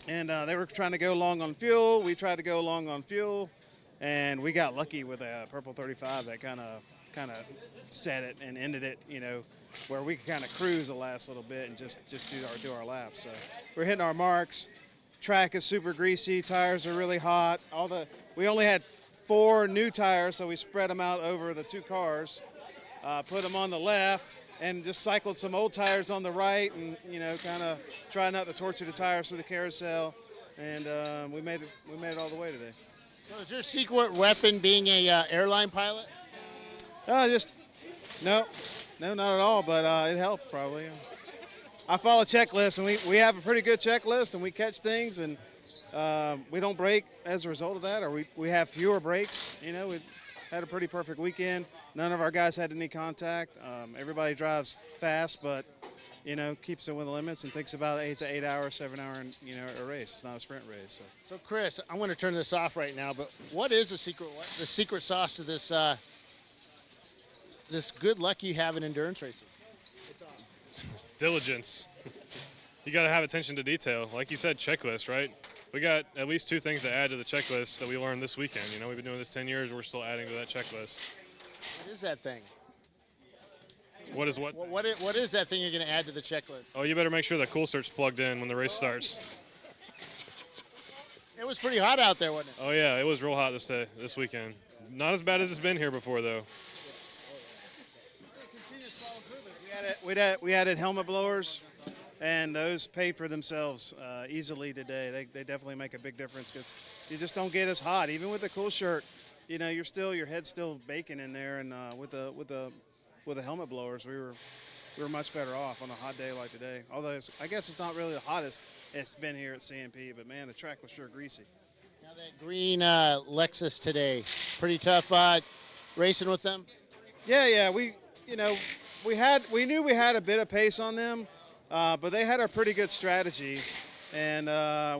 and they were trying to go long on fuel. We tried to go long on fuel, and we got lucky with a purple 35 that kind of set it and ended it. Where we could kind of cruise the last little bit and just do our laps. So we're hitting our marks. Track is super greasy. Tires are really hot. We only had 4 new tires, so we spread them out over the 2 cars, put them on the left, and just cycled some old tires on the right, and kind of try not to torture the tires through the carousel, and we made it all the way today. So is your secret weapon being a airline pilot? No, not at all. But it helped probably. I follow checklists, and we have a pretty good checklist, and we catch things, and we don't break as a result of that, or we have fewer breaks. We had a pretty perfect weekend. None of our guys had any contact. Everybody drives fast, but keeps it within the limits and thinks about it's an 8-hour, 7-hour, a race. It's not a sprint race. So Chris, I'm going to turn this off right now. But what is the secret sauce to this this good luck you have in endurance racing? Diligence. You got to have attention to detail. Like you said, checklist, right? We got at least 2 things to add to the checklist that we learned this weekend. We've been doing this 10 years. We're still adding to that checklist. What is that thing? What is what? What is that thing you're going to add to the checklist? Oh, you better make sure the cool cert's plugged in when the race starts. It was pretty hot out there, wasn't it? Oh yeah, it was real hot this weekend. Not as bad as it's been here before though. We added helmet blowers, and those paid for themselves easily today. They definitely make a big difference because you just don't get as hot. Even with the cool shirt, your head's still baking in there, and with the helmet blowers, we were much better off on a hot day like today. Although I guess it's not really the hottest it's been here at CMP, but man, the track was sure greasy. Now that green Lexus today, pretty tough racing with them. Yeah, we knew we had a bit of pace on them, but they had a pretty good strategy, and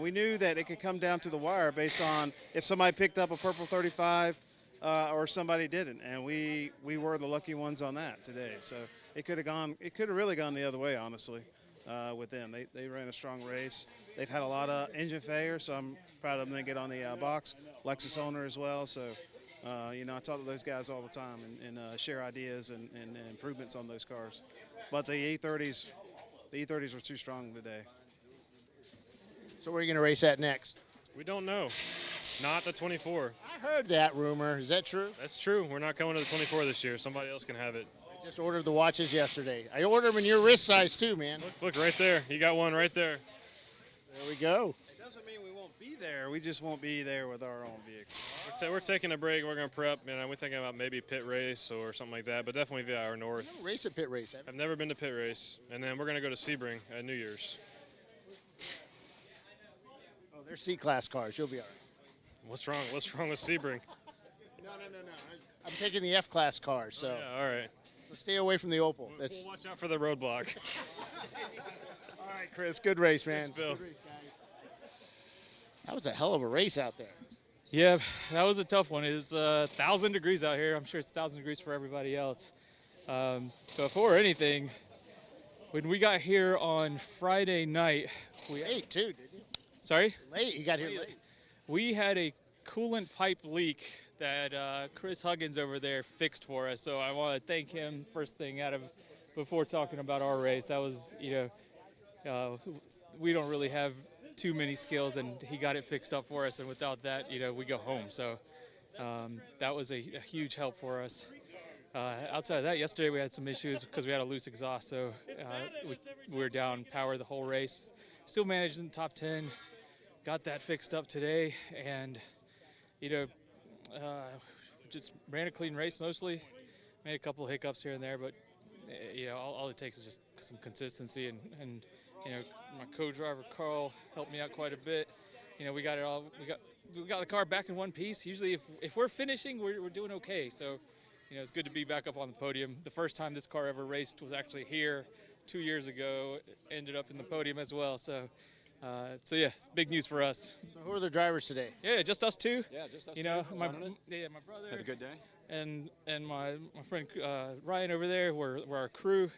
we knew that it could come down to the wire based on if somebody picked up a purple 35 or somebody didn't, and we were the lucky ones on that today. So it could have really gone the other way, honestly, with them. They ran a strong race. They've had a lot of engine failure, so I'm proud of them to get on the box. Lexus owner as well, so. I talk to those guys all the time and share ideas and improvements on those cars. But the E30s were too strong today. So where are you going to race at next? We don't know. Not the 24. I heard that rumor. Is that true? That's true. We're not coming to the 24 this year. Somebody else can have it. I just ordered the watches yesterday. I ordered them in your wrist size too, man. Look right there. You got one right there. There we go. It doesn't mean we won't be there. We just won't be there with our own vehicle. We're taking a break. We're going to prep. We're thinking about maybe pit race or something like that, but definitely via our north. You race at pit race. I've never been to pit race, and then we're going to go to Sebring at New Year's. Oh, they're C-class cars. You'll be all right. What's wrong? What's wrong with Sebring? No. I'm taking the F-class car, so. Oh, yeah, all right. So stay away from the Opal. We'll watch out for the roadblock. All right, Chris. Good race, man. Thanks, Bill. Good race, guys. That was a hell of a race out there. Yeah, that was a tough one. It was 1,000 degrees out here. I'm sure it's 1,000 degrees for everybody else. Before anything, when we got here on Friday night, late too, didn't you? Sorry? Late. You got here late. We had a coolant pipe leak that Chris Huggins over there fixed for us. So I want to thank him first thing before talking about our race. That was, we don't really have too many skills, and he got it fixed up for us. And without that, we go home. So that was a huge help for us. Outside of that, yesterday we had some issues because we had a loose exhaust, so we were down power the whole race. Still managed in the top 10. Got that fixed up today, and just ran a clean race mostly. Made a couple hiccups here and there, but all it takes is just some consistency, and my co-driver Carl helped me out quite a bit. We got it all. We got the car back in one piece. Usually, if we're finishing, we're doing okay. So, it's good to be back up on the podium. The first time this car ever raced was actually here 2 years ago. Ended up in the podium as well. So yeah, big news for us. So who are the drivers today? Yeah, just us two. Yeah, just us my brother. Had a good day. And my friend Ryan over there were our crew.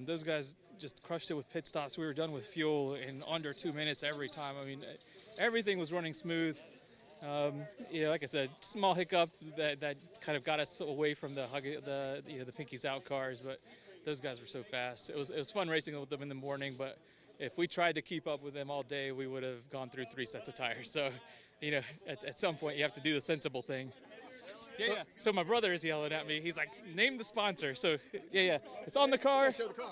Those guys just crushed it with pit stops. We were done with fuel in under 2 minutes every time. I mean, everything was running smooth. Like I said, small hiccup that kind of got us away from the pinkies out cars, but those guys were so fast. It was fun racing with them in the morning, but if we tried to keep up with them all day, we would have gone through 3 sets of tires. So, at some point you have to do the sensible thing. Yeah. So my brother is yelling at me. He's like, "Name the sponsor." So yeah, it's on the car. Show the car.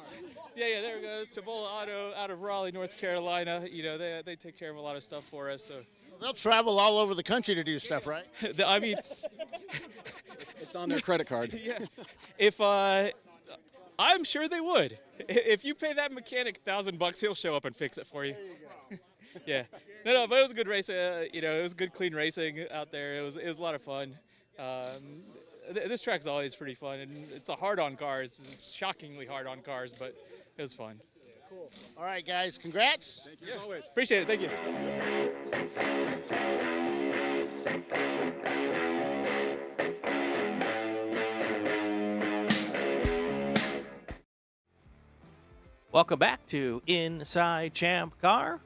Yeah, there it goes. Tabola Auto out of Raleigh, North Carolina. They take care of a lot of stuff for us. So they'll travel all over the country to do stuff, right? I mean, it's on their credit card. Yeah. If I'm sure they would. If you pay that mechanic $1,000, he'll show up and fix it for you. Yeah. No, but it was a good race. It was good, clean racing out there. It was a lot of fun. This track's always pretty fun, and it's a hard-on cars. It's shockingly hard on cars, but it was fun. Cool. All right, guys. Congrats. Thank you as always. Appreciate it. Thank you. Welcome back to Inside ChampCar.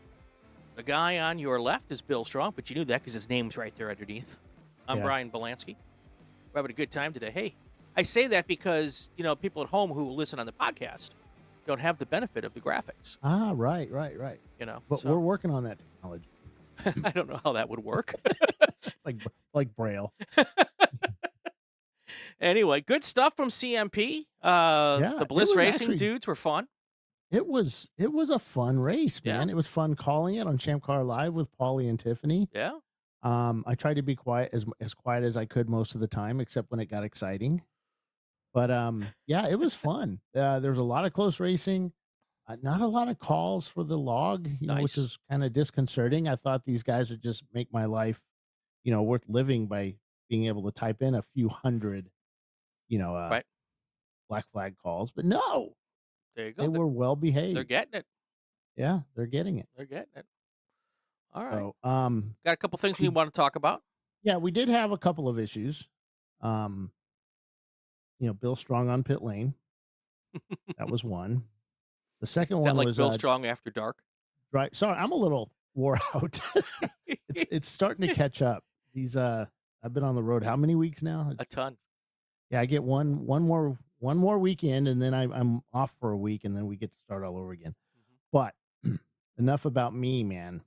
The guy on your left is Bill Strong, but you knew that because his name's right there underneath. I'm Brian Bielanski. We're having a good time today. Hey, I say that because, people at home who listen on the podcast don't have the benefit of the graphics. Ah, right. But we're working on that technology. I don't know how that would work. like Braille. Anyway, good stuff from CMP. The Bliss Racing dudes were fun. It was a fun race, man. Yeah. It was fun calling it on ChampCar Live with Paulie and Tiffany. Yeah. I tried to be quiet as quiet as I could most of the time, except when it got exciting. But yeah, it was fun. There was a lot of close racing, not a lot of calls for the log, which is kind of disconcerting. I thought these guys would just make my life, worth living by being able to type in a few hundred, right. black flag calls, but no. There you go. They were well behaved. They're getting it. Yeah, they're getting it. They're getting it. All right. So, got a couple things we want to talk about. Yeah, we did have a couple of issues. Bill Strong on pit lane. That was one. The second Is one that like was Bill Strong after dark. Right. Sorry, I'm a little wore out. it's starting to catch up. I've been on the road how many weeks now? A ton. Yeah, I get one more weekend, and then I'm off for a week, and then we get to start all over again. But enough about me, man.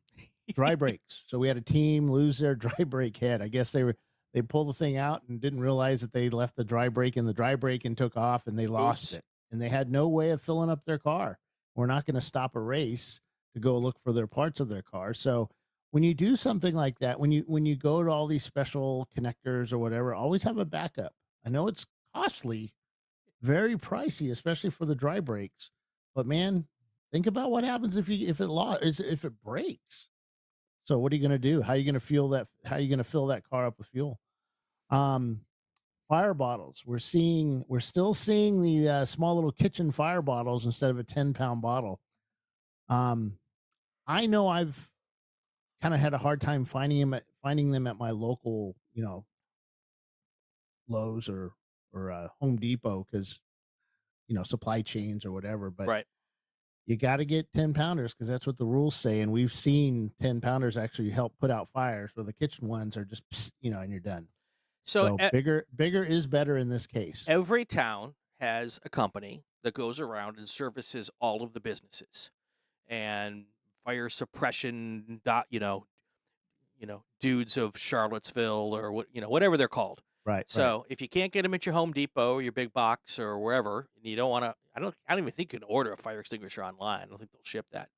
Dry brakes. So we had a team lose their dry brake head. I guess they pulled the thing out and didn't realize that they left the dry brake in the dry brake and took off, and they lost it. And they had no way of filling up their car. We're not going to stop a race to go look for their parts of their car. So when you do something like that, when you go to all these special connectors or whatever, always have a backup. I know it's costly, very pricey, especially for the dry brakes. But man, think about what happens if it breaks. So what are you going to do? How are you going to feel that? How are you going to fill that car up with fuel? Fire bottles. We're still seeing the small little kitchen fire bottles instead of a 10-pound bottle. I know I've kind of had a hard time finding them at my local, Lowe's or Home Depot because, supply chains or whatever. But right. You got to get 10-pounders because that's what the rules say. And we've seen 10-pounders actually help put out fires where the kitchen ones are just, and you're done. So bigger is better in this case. Every town has a company that goes around and services all of the businesses. And fire suppression, dudes of Charlottesville or whatever they're called. Right. So if you can't get them at your Home Depot or your big box or wherever, and you don't want to, I don't even think you can order a fire extinguisher online. I don't think they'll ship that.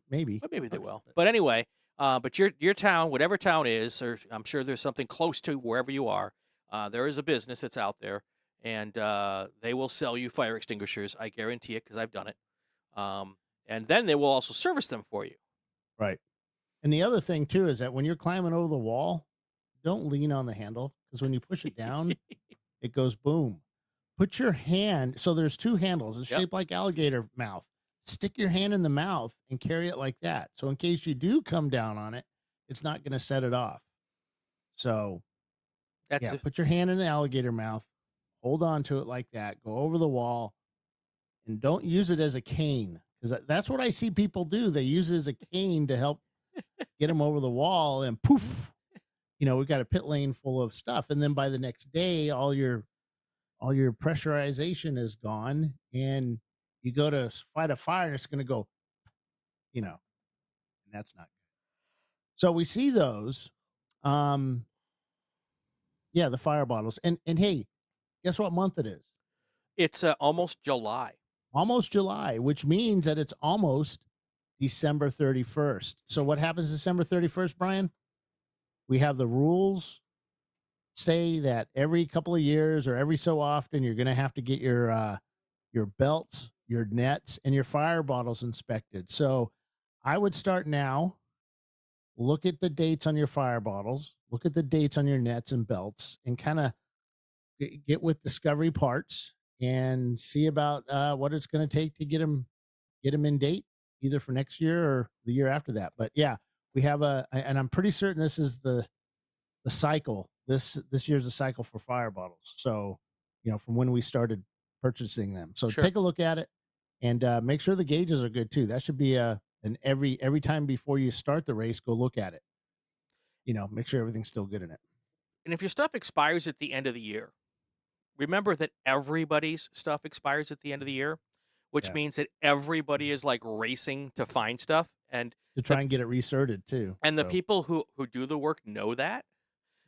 Maybe. But maybe they will. But anyway, but your town, whatever town is, or I'm sure there's something close to wherever you are. There is a business that's out there, and they will sell you fire extinguishers. I guarantee it because I've done it. And then they will also service them for you. Right. And the other thing too is that when you're climbing over the wall, don't lean on the handle, because when you push it down, it goes boom. Put your hand. So there's two handles. It's shaped like alligator mouth. Stick your hand in the mouth and carry it like that. So in case you do come down on it, it's not going to set it off. So put your hand in the alligator mouth, hold on to it like that, go over the wall, and don't use it as a cane, because that's what I see people do. They use it as a cane to help get them over the wall, and poof, we've got a pit lane full of stuff. And then by the next day, all your pressurization is gone, and you go to fight a fire and it's going to go, and that's not good. So we see those, the fire bottles. And hey, guess what month it is? It's almost July. Almost July, which means that it's almost December 31st. So what happens December 31st, Brian? We have the rules say that every couple of years or every so often, you're going to have to get your belts, your nets, and your fire bottles inspected. So I would start now. Look at the dates on your fire bottles. Look at the dates on your nets and belts, and kind of get with Discovery Parts and see about what it's going to take to get them in date, either for next year or the year after that. But yeah, we have and I'm pretty certain this is the cycle. This year's a cycle for fire bottles. So, from when we started purchasing them. So take a look at it, and make sure the gauges are good too. That should be an every time before you start the race, go look at it. Make sure everything's still good in it. And if your stuff expires at the end of the year, remember that everybody's stuff expires at the end of the year, which means that everybody is like racing to find stuff and to try and get it recerted too. And the people who do the work know that.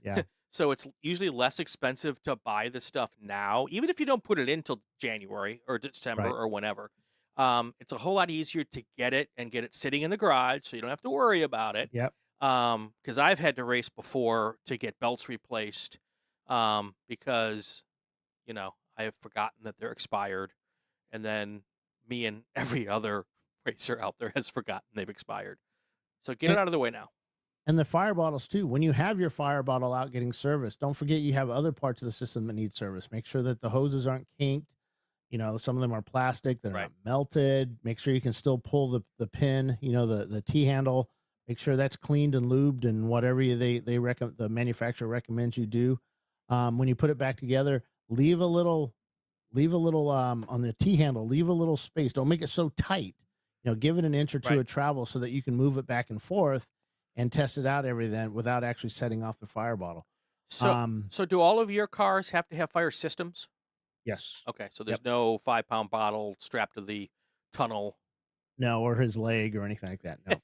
Yeah. So it's usually less expensive to buy the stuff now, even if you don't put it in till January or December or whenever. It's a whole lot easier to get it and get it sitting in the garage, so you don't have to worry about it. Yep. Because I've had to race before to get belts replaced, because I have forgotten that they're expired, and then me and every other racer out there has forgotten they've expired. So get it out of the way now. And the fire bottles too. When you have your fire bottle out getting serviced, don't forget you have other parts of the system that need service. Make sure that the hoses aren't kinked. Some of them are plastic, they're not melted. Make sure you can still pull the pin, the T handle. Make sure that's cleaned and lubed, and whatever the manufacturer recommends you do. When you put it back together, leave a little on the T handle, leave a little space. Don't make it so tight. Give it an inch or two of travel so that you can move it back and forth and test it out then without actually setting off the fire bottle. So do all of your cars have to have fire systems? Yes. Okay, so there's no 5-pound bottle strapped to the tunnel. No, or his leg or anything like that. No.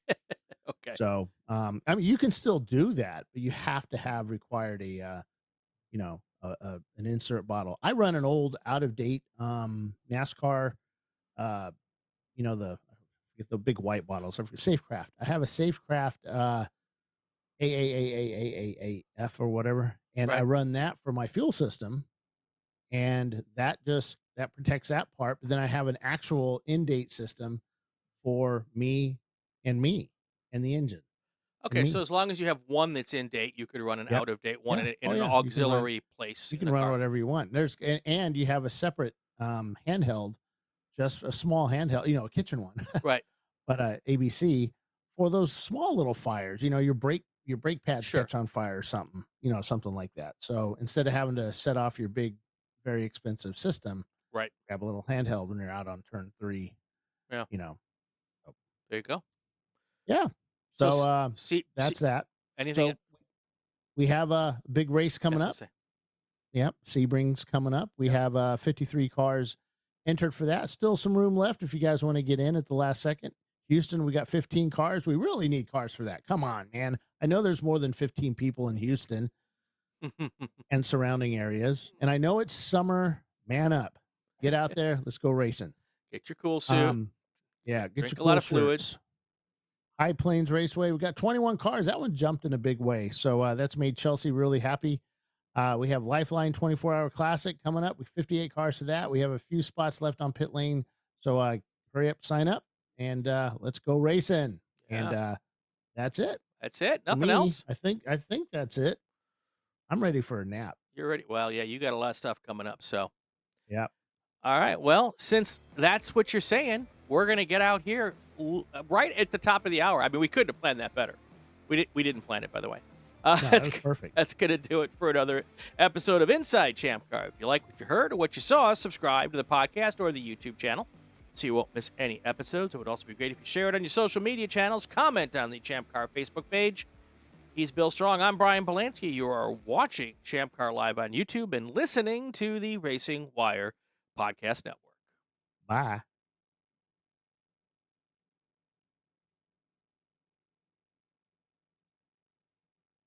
Okay. So, you can still do that, but you have to have required an insert bottle. I run an old out of date NASCAR, the big white bottles, Safecraft. I have a Safecraft AAAF or whatever, and I run that for my fuel system, and that protects that part. But then I have an actual in-date system for me and the engine. Okay, so as long as you have one that's in date, you could run an out of date one in an auxiliary place. You can run whatever you want. And you have a separate handheld, just a small handheld, a kitchen one, right? But ABC for those small little fires. Your brake pads catch on fire or something, something like that. So instead of having to set off your big, very expensive system, grab a little handheld when you're out on turn 3. Yeah, there you go. Yeah. So that's that. Anything? So we have a big race coming up. Yep, Sebring's coming up. We have 53 cars entered for that. Still some room left if you guys want to get in at the last second. Houston, we got 15 cars. We really need cars for that. Come on, man. I know there's more than 15 people in Houston and surrounding areas. And I know it's summer. Man up. Get out there. Let's go racing. Get your cool suit. Yeah, get Drink your a lot cool of fluids. shirts. High Plains Raceway. We got 21 cars. That one jumped in a big way. So that's made Chelsea really happy. We have Lifeline 24-hour Classic coming up with 58 cars to that. We have a few spots left on pit lane. So hurry up, sign up, and let's go racing. Yeah. And that's it. That's it. For Nothing me, else. I think that's it. I'm ready for a nap. You're ready. Well, yeah, you got a lot of stuff coming up. So, yeah. All right. Well, since that's what you're saying, we're gonna get out here right at the top of the hour. I mean, we couldn't have planned that better. We didn't plan it, by the way. No, that was perfect. That's going to do it for another episode of Inside ChampCar. If you like what you heard or what you saw, subscribe to the podcast or the YouTube channel so you won't miss any episodes. It would also be great if you share it on your social media channels. Comment on the ChampCar Facebook page. He's Bill Strong. I'm Brian Bielanski. You are watching ChampCar Live on YouTube and listening to the Racing Wire Podcast Network. Bye.